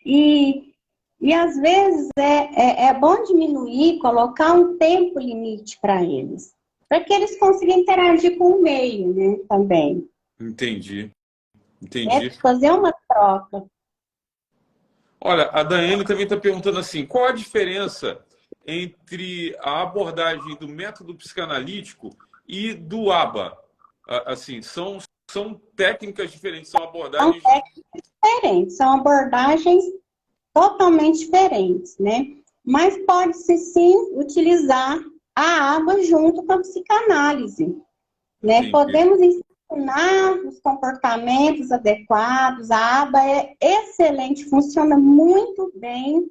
E às vezes é bom diminuir, colocar um tempo limite para eles, para que eles consigam interagir com o meio, né, também. Entendi. Fazer uma troca. Olha, a Daiane também está perguntando assim, qual a diferença entre a abordagem do método psicanalítico e do ABA? Assim, são técnicas diferentes, são São abordagens... técnicas diferentes, são abordagens totalmente diferentes, né? Mas pode-se sim utilizar a aba junto com a psicanálise, né? Entendi. Podemos ensinar os comportamentos adequados, a aba é excelente, funciona muito bem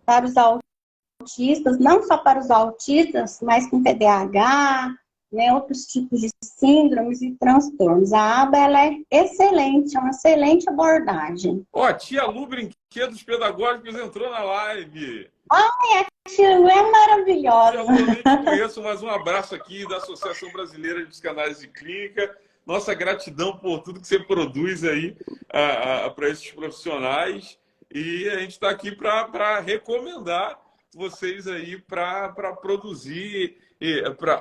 para os autistas, não só para os autistas, mas com TDAH, né, outros tipos de síndromes e transtornos. A aba ela é excelente, é uma excelente abordagem. Ó, a tia Lu Brinquedos Pedagógicos entrou na live. Ai, a tia Lu é maravilhosa. Tia Lu, eu nem te conheço, mas um abraço aqui da Associação Brasileira de Psicanálise Clínica. Nossa gratidão por tudo que você produz aí para esses profissionais. E a gente está aqui para recomendar vocês aí para produzir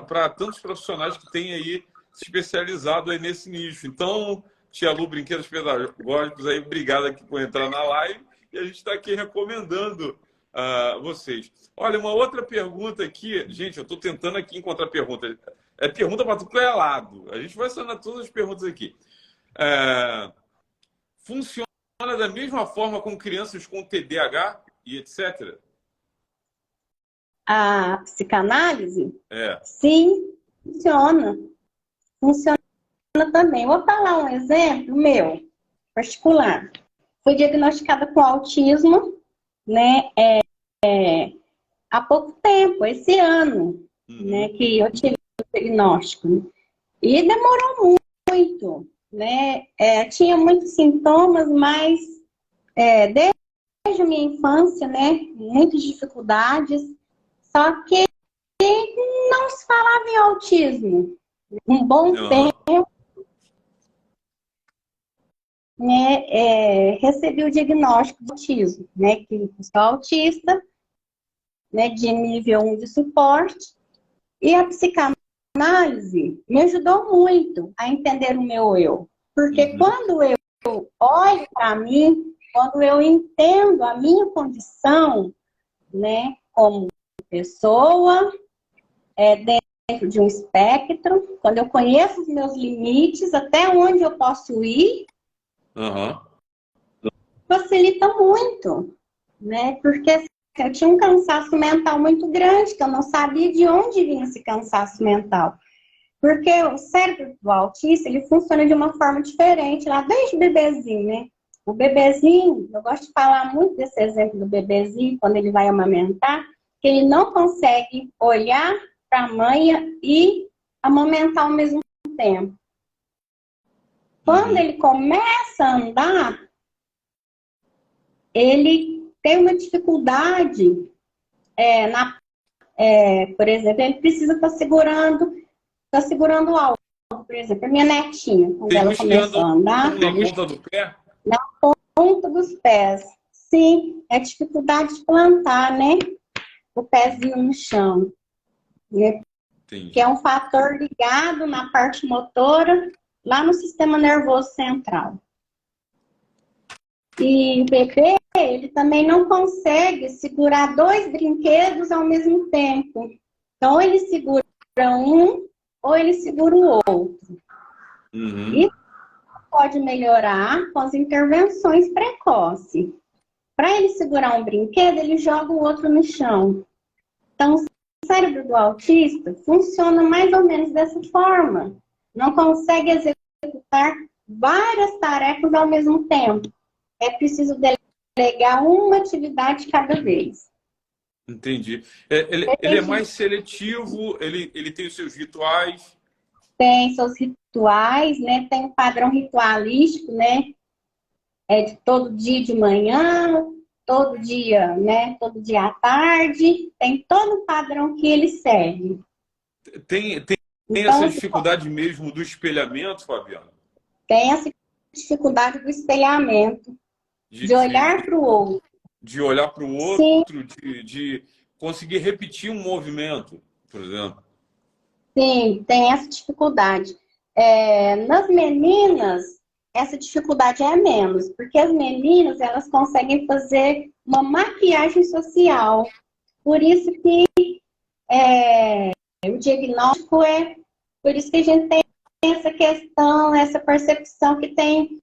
para tantos profissionais que têm aí se especializado aí nesse nicho. Então, tia Lu, Brinquedos Pedagógicos, aí, obrigado aqui por entrar na live. E a gente está aqui recomendando vocês. Olha, uma outra pergunta aqui. Gente, eu estou tentando aqui encontrar pergunta. É pergunta para tudo é lado. A gente vai sanar todas as perguntas aqui. Funciona da mesma forma com crianças com TDAH e etc.? A psicanálise? É. Sim, funciona. Funciona também. Vou falar um exemplo meu, particular. Fui diagnosticada com autismo, né, há pouco tempo, esse ano, né, que eu tive o diagnóstico. Né? E demorou muito, né? Tinha muitos sintomas, mas desde a minha infância, né, muitas dificuldades, só que não se falava em autismo. Um bom tempo, né, recebi o diagnóstico de autismo, né, que sou autista, né, de nível 1 de suporte, e a psicanálise me ajudou muito a entender o meu eu, porque quando eu olho para mim, quando eu entendo a minha condição, né, como pessoa, dentro de um espectro, quando eu conheço os meus limites, até onde eu posso ir, facilita muito, né? Porque eu tinha um cansaço mental muito grande, que eu não sabia de onde vinha esse cansaço mental. Porque o cérebro do autista, ele funciona de uma forma diferente, lá desde o bebezinho, né? O bebezinho, eu gosto de falar muito desse exemplo do bebezinho, quando ele vai amamentar, que ele não consegue olhar para a mãe e amamentar ao mesmo tempo. Quando ele começa a andar, ele tem uma dificuldade, por exemplo, ele precisa estar segurando algo. Por exemplo, a minha netinha, quando ela começou a andar... Na ponta do pé? Na ponta dos pés. Sim, é dificuldade de plantar, né? O pezinho no chão. Né? Que é um fator ligado na parte motora, lá no sistema nervoso central. E o bebê, ele também não consegue segurar 2 brinquedos ao mesmo tempo. Então, ele segura um ou ele segura o outro. E pode melhorar com as intervenções precoces. Para ele segurar um brinquedo, ele joga o outro no chão. Então, o cérebro do autista funciona mais ou menos dessa forma. Não consegue executar várias tarefas ao mesmo tempo. É preciso delegar uma atividade cada vez. Entendi. Ele é mais seletivo, ele tem os seus rituais. Tem seus rituais, né? Tem um padrão ritualístico, né? De todo dia de manhã, todo dia, né? Todo dia à tarde. Tem todo um padrão que ele segue. Tem Então, essa dificuldade mesmo do espelhamento, Fabiana? Tem essa dificuldade do espelhamento, de olhar para o outro. De olhar para o outro, de conseguir repetir um movimento, por exemplo. Sim, tem essa dificuldade. Nas meninas, essa dificuldade é menos, porque as meninas, elas conseguem fazer uma maquiagem social. Por isso que o diagnóstico por isso que a gente tem essa questão, essa percepção que tem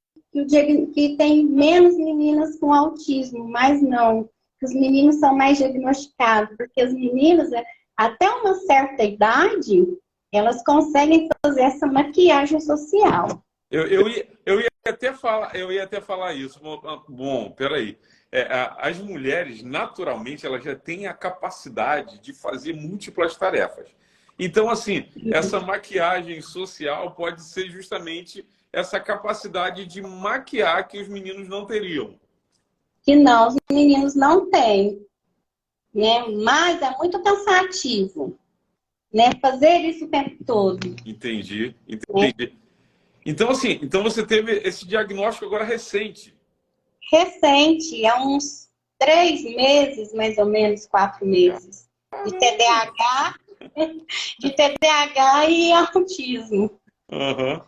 menos meninas com autismo, mas não, os meninos são mais diagnosticados, porque os meninos, até uma certa idade, elas conseguem fazer essa maquiagem social. Eu ia até falar isso. Bom, peraí. As mulheres, naturalmente, elas já têm a capacidade de fazer múltiplas tarefas. Então, assim, essa maquiagem social pode ser justamente essa capacidade de maquiar que os meninos não teriam. Que não, os meninos não têm, né? Mas é muito cansativo, né? Fazer isso o tempo todo. Entendi, Né? entendi. Então, assim, então você teve esse diagnóstico agora recente. Recente, há uns 3 meses, mais ou menos, 4 meses, de TDAH, de TDAH e autismo. Uhum.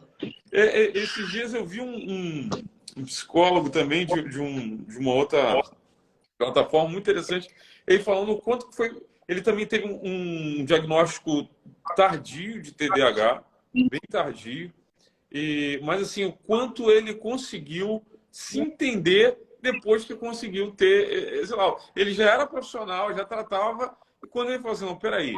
Esses dias eu vi um psicólogo também de uma outra plataforma muito interessante, ele falando o quanto que foi. Ele também teve um diagnóstico tardio de TDAH, bem tardio, mas assim, o quanto ele conseguiu se entender depois que conseguiu ter, sei lá, ele já era profissional, já tratava, e quando ele falou assim, não, peraí,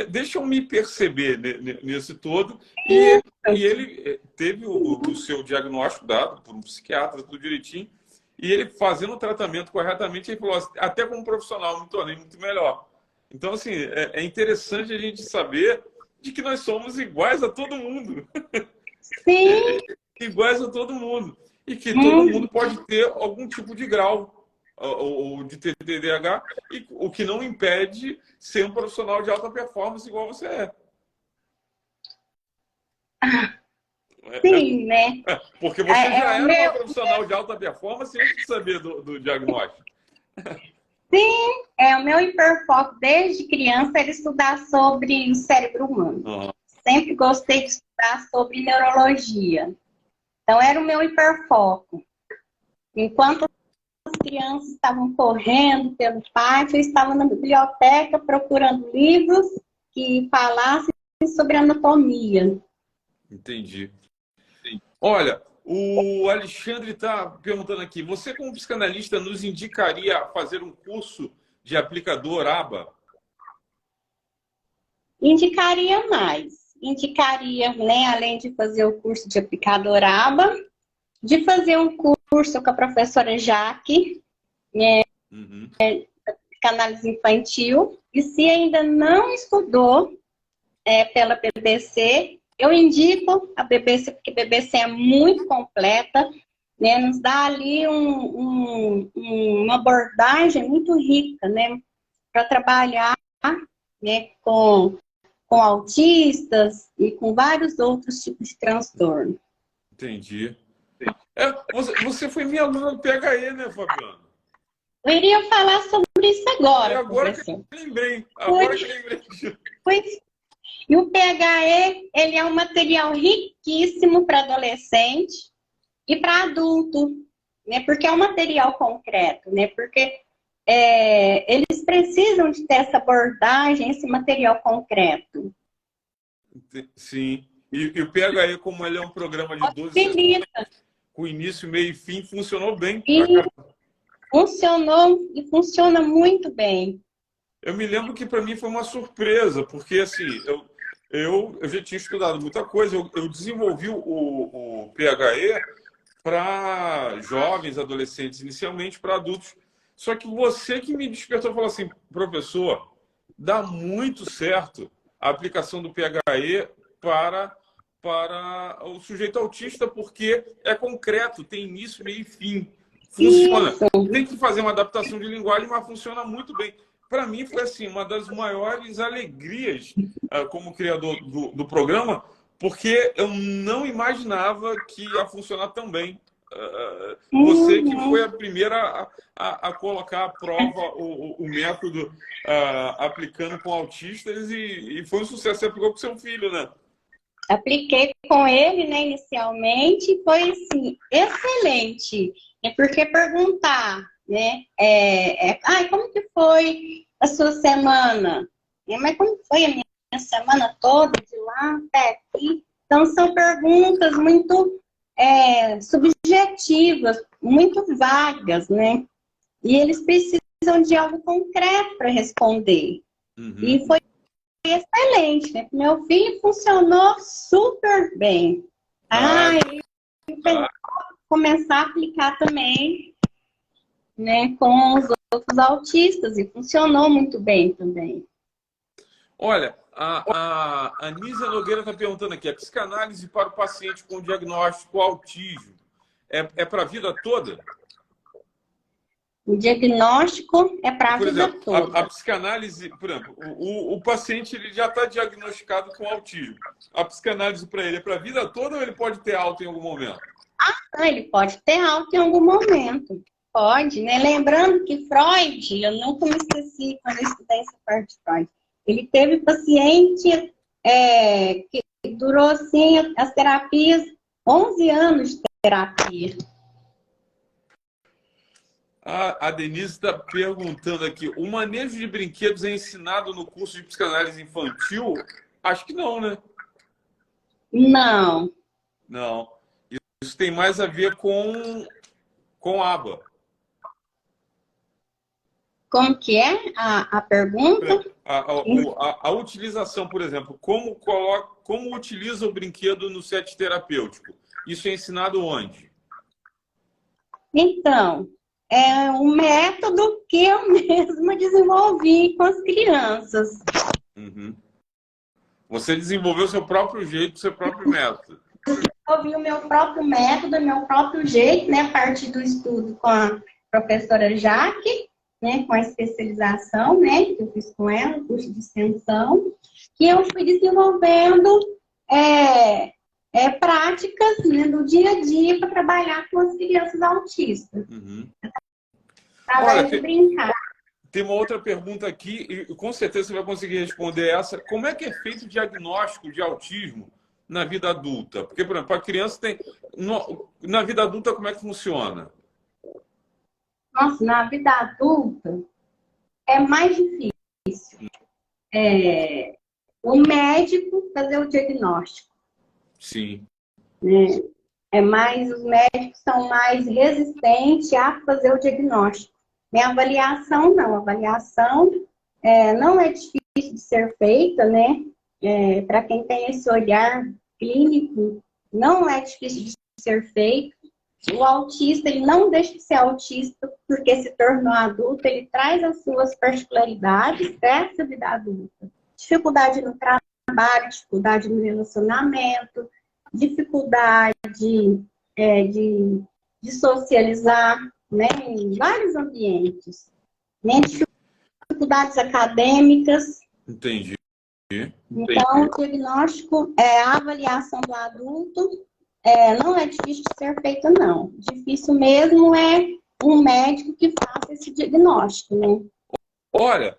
deixa eu me perceber nesse todo, e ele teve o seu diagnóstico dado por um psiquiatra, tudo direitinho, e ele fazendo o tratamento corretamente, ele falou assim, até como profissional me tornei muito melhor. Então, assim, é interessante a gente saber de que nós somos iguais a todo mundo. Sim. Iguais a todo mundo. E que todo mundo pode ter algum tipo de grau ou de TDAH, e o que não impede ser um profissional de alta performance igual você é. Sim, né? Porque você já O era uma meu, profissional de alta performance antes de saber do diagnóstico. sim, o meu hiperfoco desde criança era estudar sobre o cérebro humano. Uhum. Sempre gostei de estudar sobre neurologia. Então, era o meu hiperfoco. Enquanto as crianças estavam correndo pelo pátio, eu estava na biblioteca procurando livros que falassem sobre anatomia. Entendi. Olha, o Alexandre está perguntando aqui, você como psicanalista nos indicaria fazer um curso de aplicador ABA? Indicaria mais. Indicaria, né, além de fazer o curso de aplicador ABA, de fazer um curso com a professora Jaque, Uhum. psicanálise infantil, e se ainda não estudou pela BBC, eu indico a BBC, porque a BBC é muito completa, né, nos dá ali uma abordagem muito rica, né, para trabalhar, né, com autistas e com vários outros tipos de transtorno. Entendi. Você foi minha aluna do PHE, né, Fabiana? Eu iria falar sobre isso agora, Agora que professor. eu lembrei. Agora que eu lembrei. Pois, e o PHE, ele é um material riquíssimo para adolescente e para adulto, né? Porque é um material concreto, né? Porque eles precisam de ter essa abordagem, esse material concreto. Sim. E o PHE, como ele é um programa de 12 sessões, com início, meio e fim, funcionou bem. E funcionou e funciona muito bem. Eu me lembro que para mim foi uma surpresa, porque assim, eu já tinha estudado muita coisa, eu desenvolvi o PHE para jovens, adolescentes, inicialmente para adultos. Só que você que me despertou falou assim, professor, dá muito certo a aplicação do PHE para o sujeito autista, porque é concreto, tem início, meio e fim. Funciona. Isso. Tem que fazer uma adaptação de linguagem, mas funciona muito bem. Para mim foi assim, uma das maiores alegrias como criador do programa, porque eu não imaginava que ia funcionar tão bem. Você que foi a primeira a colocar à prova o método aplicando com autistas e foi um sucesso. Você aplicou com seu filho, né? Apliquei com ele, né, inicialmente, e foi, assim, excelente. É porque perguntar, né, como que foi a sua semana? Mas como foi a minha semana toda, de lá até aqui? Então, são perguntas muito subjetivas, muito vagas, né? E eles precisam de algo concreto para responder. Uhum. E foi excelente, né? Meu filho funcionou super bem. Começar a aplicar também, né, com os outros autistas e funcionou muito bem também. Olha, a Anísia Nogueira está perguntando aqui, a psicanálise para o paciente com diagnóstico autismo é para a vida toda? O diagnóstico é para a Por vida exemplo, toda. a psicanálise, por exemplo, o paciente ele já está diagnosticado com autismo. A psicanálise para ele é para a vida toda ou ele pode ter alta em algum momento? Ah, ele pode ter alta em algum momento. Pode, né? Lembrando que Freud, eu nunca me esqueci quando eu estudei essa parte de Freud, ele teve paciente que durou, assim, as terapias, 11 anos de terapia. A Denise está perguntando aqui, o manejo de brinquedos é ensinado no curso de psicanálise infantil? Acho que não, né? Não. Não. Isso tem mais a ver com aba. Como que é a pergunta? A utilização, por exemplo, como utiliza o brinquedo no set terapêutico? Isso é ensinado onde? Então, é um método que eu mesma desenvolvi com as crianças. Uhum. Você desenvolveu seu próprio jeito, seu próprio método. Eu vi o meu próprio método, o meu próprio jeito, né, a partir do estudo com a professora Jaque, né, com a especialização, né, que eu fiz com ela, curso de extensão, que eu fui desenvolvendo práticas, né, do dia a dia para trabalhar com as crianças autistas. Uhum. Através de brincar. Tem uma outra pergunta aqui, e com certeza você vai conseguir responder essa. Como é que é feito o diagnóstico de autismo na vida adulta? Porque, por exemplo, a criança tem... Na vida adulta, como é que funciona? Nossa, na vida adulta é mais difícil. O médico fazer o diagnóstico. Sim. Os médicos são mais resistentes a fazer o diagnóstico. A avaliação não. A avaliação não é difícil de ser feita, né? Para quem tem esse olhar clínico, não é difícil de ser feito. O autista, ele não deixa de ser autista porque se tornou adulto, ele traz as suas particularidades dessa vida adulta. Dificuldade no trabalho, dificuldade no relacionamento, dificuldade de socializar, né, em vários ambientes. Né, dificuldades acadêmicas. Entendi. Então, o diagnóstico, a avaliação do adulto, não é difícil de ser feita, não. Difícil mesmo é um médico que faça esse diagnóstico, né? Olha,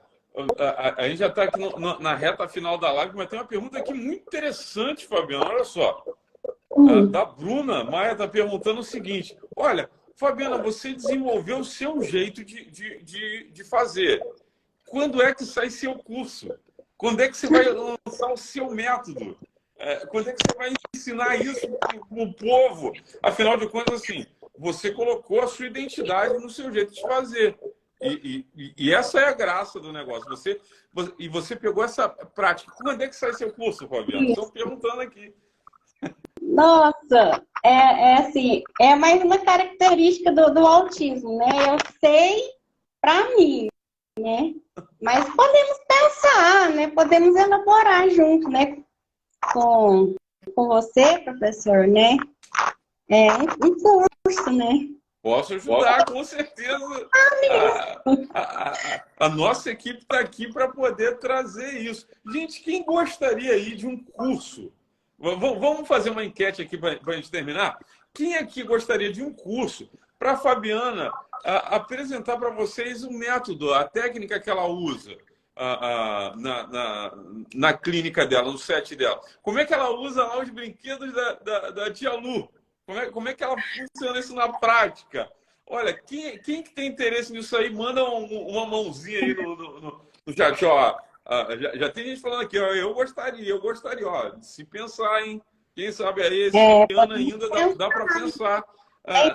a gente já está aqui na reta final da live, mas tem uma pergunta aqui muito interessante, Fabiana. Olha só. Da Bruna Maia está perguntando o seguinte. Olha, Fabiana, você desenvolveu o seu jeito de fazer. Quando é que sai seu curso? Quando é que você vai lançar o seu método? Quando é que você vai ensinar isso para o povo? Afinal de contas, assim, você colocou a sua identidade no seu jeito de fazer. E essa é a graça do negócio. Você pegou essa prática. Quando é que sai seu curso, Fabiana? Estou perguntando aqui. Nossa, assim, é mais uma característica do autismo, né? Eu sei para mim, né? Mas podemos pensar, né? Podemos elaborar junto, né? Com você, professor, né? Um curso, né? Posso ajudar, com certeza. A nossa equipe está aqui para poder trazer isso. Gente, quem gostaria aí de um curso? Vamos fazer uma enquete aqui para a gente terminar? Quem aqui gostaria de um curso para a Fabiana apresentar para vocês o método, a técnica que ela usa na clínica dela, no set dela? Como é que ela usa lá os brinquedos da tia Lu? Como é que ela funciona isso na prática? Olha, quem que tem interesse nisso aí, manda uma mãozinha aí no chat. Ó, já tem gente falando aqui, ó, eu gostaria, ó, se pensar, hein? Quem sabe aí esse ano ainda dá para pensar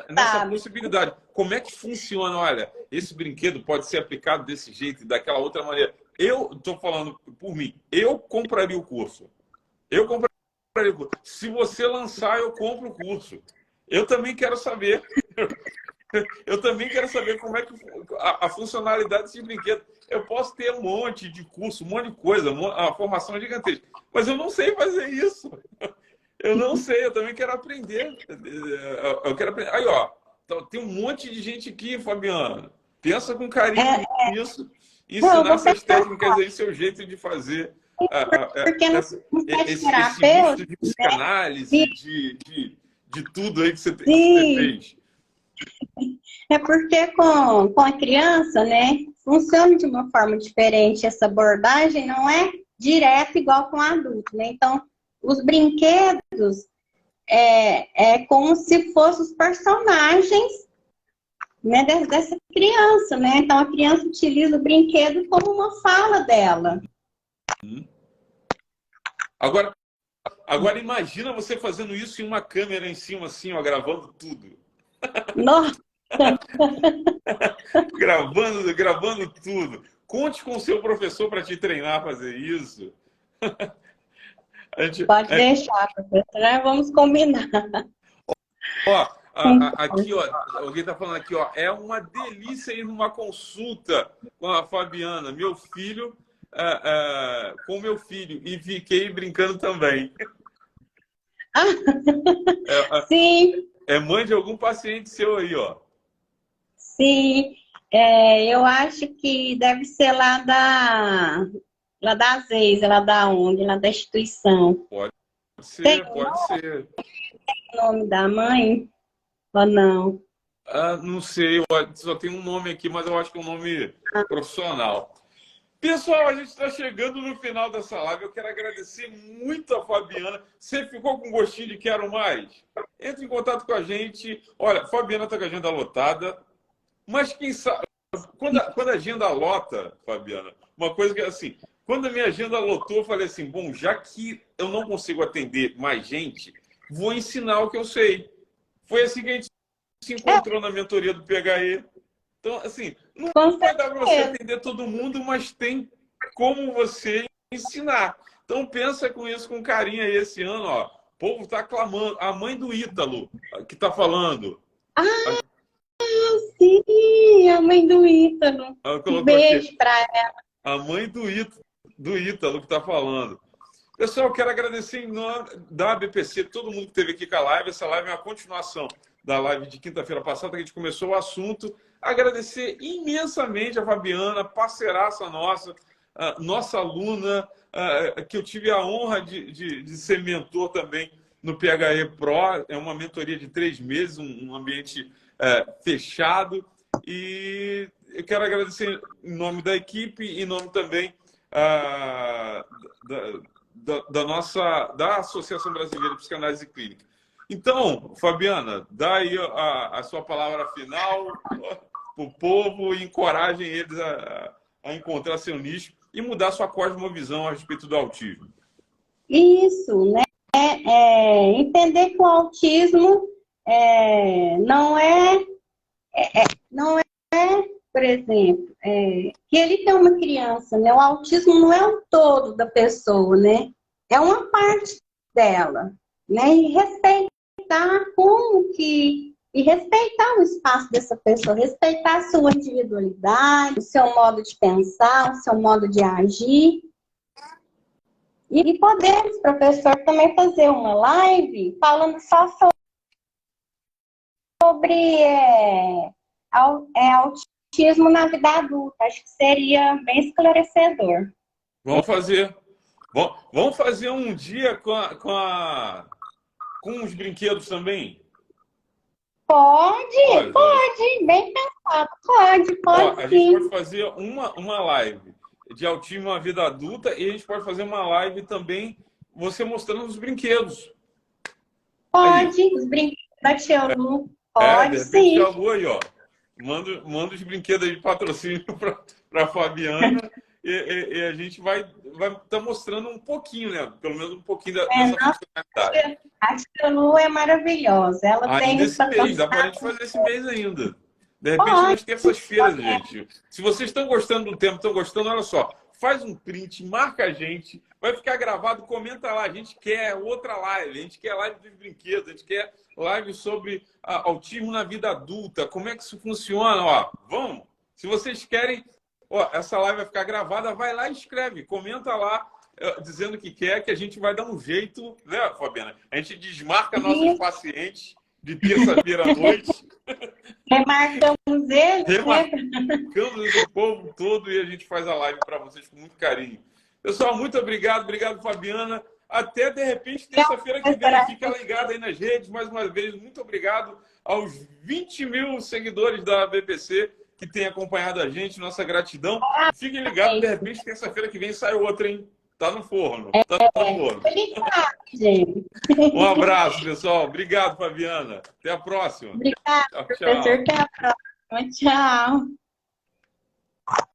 nessa possibilidade. Como é que funciona? Olha, esse brinquedo pode ser aplicado desse jeito e daquela outra maneira. Eu estou falando por mim, eu compraria o curso. Se você lançar, eu compro o curso. Eu também quero saber. Eu também quero saber como é que a funcionalidade desse brinquedo. Eu posso ter um monte de curso, um monte de coisa, a formação é gigantesca, mas eu não sei fazer isso. Eu não sei, eu também quero aprender. Eu quero aprender. Aí, ó, tem um monte de gente aqui, Fabiana. Pensa com carinho nisso. Não, eu Ensinar vou essas pensar, técnicas aí, seu jeito de fazer porque no esse terapeuta, misto de psicanálise, de tudo aí que você sim, fez. é porque com a criança, né, funciona de uma forma diferente. Essa abordagem não é direta igual com o adulto, né? Então, os brinquedos é como se fossem os personagens, né, dessa criança, né? Então, a criança utiliza o brinquedo como uma fala dela. Agora imagina você fazendo isso em uma câmera em cima, assim, ó, gravando tudo. Nossa, Gravando tudo. Conte com o seu professor para te treinar a fazer isso. pode deixar, professora, vamos combinar. Ó, aqui, ó, alguém está falando aqui, ó, é uma delícia ir numa consulta com a Fabiana, meu filho, com meu filho, e fiquei brincando também. Sim, Mãe de algum paciente seu aí, ó. sim. Eu acho que deve ser lá da ASEIS, lá da ONG, lá da instituição. Pode Tem ser, pode ser. o nome da mãe ou não? Não sei, só tem um nome aqui, mas eu acho que é um nome profissional. Pessoal, a gente está chegando no final dessa live. Eu quero agradecer muito a Fabiana. Você ficou com gostinho de quero mais? Entre em contato com a gente. Olha, a Fabiana está com a agenda lotada. Mas quem sabe... Quando a agenda lota, Fabiana, uma coisa que é assim... Quando a minha agenda lotou, eu falei assim, bom, já que eu não consigo atender mais gente, vou ensinar o que eu sei. Foi assim que a gente se encontrou na mentoria do PHE. Então, assim, não vai dar para você atender todo mundo, mas tem como você ensinar. Então, pensa com isso com carinho aí esse ano, ó. O povo está aclamando. A mãe do Ítalo, que está falando. Sim, a mãe do Ítalo. Um beijo para ela. A mãe do Ítalo que está falando. Pessoal, eu quero agradecer em nome da ABPC, todo mundo que esteve aqui com a live. Essa live é uma continuação da live de quinta-feira passada, que a gente começou o assunto. Agradecer imensamente a Fabiana, parceiraça nossa, nossa aluna, que eu tive a honra de ser mentor também no PHE Pro. É uma mentoria de 3 meses, um ambiente fechado. E eu quero agradecer em nome da equipe, em nome também da Associação Brasileira de Psicanálise Clínica. Então, Fabiana, dá aí a sua palavra final para o povo e encorajem eles a encontrar seu nicho e mudar sua cosmovisão a respeito do autismo. Isso, né? Entender que o autismo não é, por exemplo, que ele tem uma criança, né? O autismo não é o todo da pessoa, né? É uma parte dela, né? E respeitar e respeitar o espaço dessa pessoa, respeitar a sua individualidade, o seu modo de pensar, o seu modo de agir. E podemos, professor, também fazer uma live falando só sobre autismo na vida adulta. Acho que seria bem esclarecedor. Vamos fazer um dia com os brinquedos também? Pode, bem pensado. Pode a sim. gente pode fazer uma live de autismo na vida adulta e a gente pode fazer uma live também você mostrando os brinquedos. Pode, os brinquedos da Tia Lu. Pode, de repente, sim. Tia Lu aí, ó. Manda os brinquedos aí de patrocínio para a Fabiana e a gente vai estar mostrando um pouquinho, né? Pelo menos um pouquinho dessa funcionalidade. A Tia Lu é maravilhosa. Ela tem esse mês, dá para a gente fazer esse mês ainda. De repente, nas terças-feiras, gente. Se vocês estão gostando do tema, estão gostando, olha só. Faz um print, marca a gente, vai ficar gravado, comenta lá. A gente quer outra live, a gente quer live dos brinquedos, a gente quer live sobre autismo na vida adulta. Como é que isso funciona? Ó, vamos. Se vocês querem, ó, essa live vai ficar gravada, vai lá e escreve, comenta lá, dizendo que quer, que a gente vai dar um jeito, né, Fabiana? A gente desmarca nossos pacientes de terça-feira à noite. Remarcamos eles, Remarcamos o povo todo e a gente faz a live para vocês com muito carinho. Pessoal, muito obrigado. Obrigado, Fabiana. Até, de repente, terça-feira que vem. Fica ligado aí nas redes. Mais uma vez, muito obrigado aos 20 mil seguidores da BBC que têm acompanhado a gente. Nossa gratidão. Fiquem ligados. De repente, terça-feira que vem sai outra, hein? Tá no forno. Tá no forno. Um abraço, pessoal. Obrigado, Fabiana. Até a próxima. Obrigada, professor. Até a próxima. Tchau.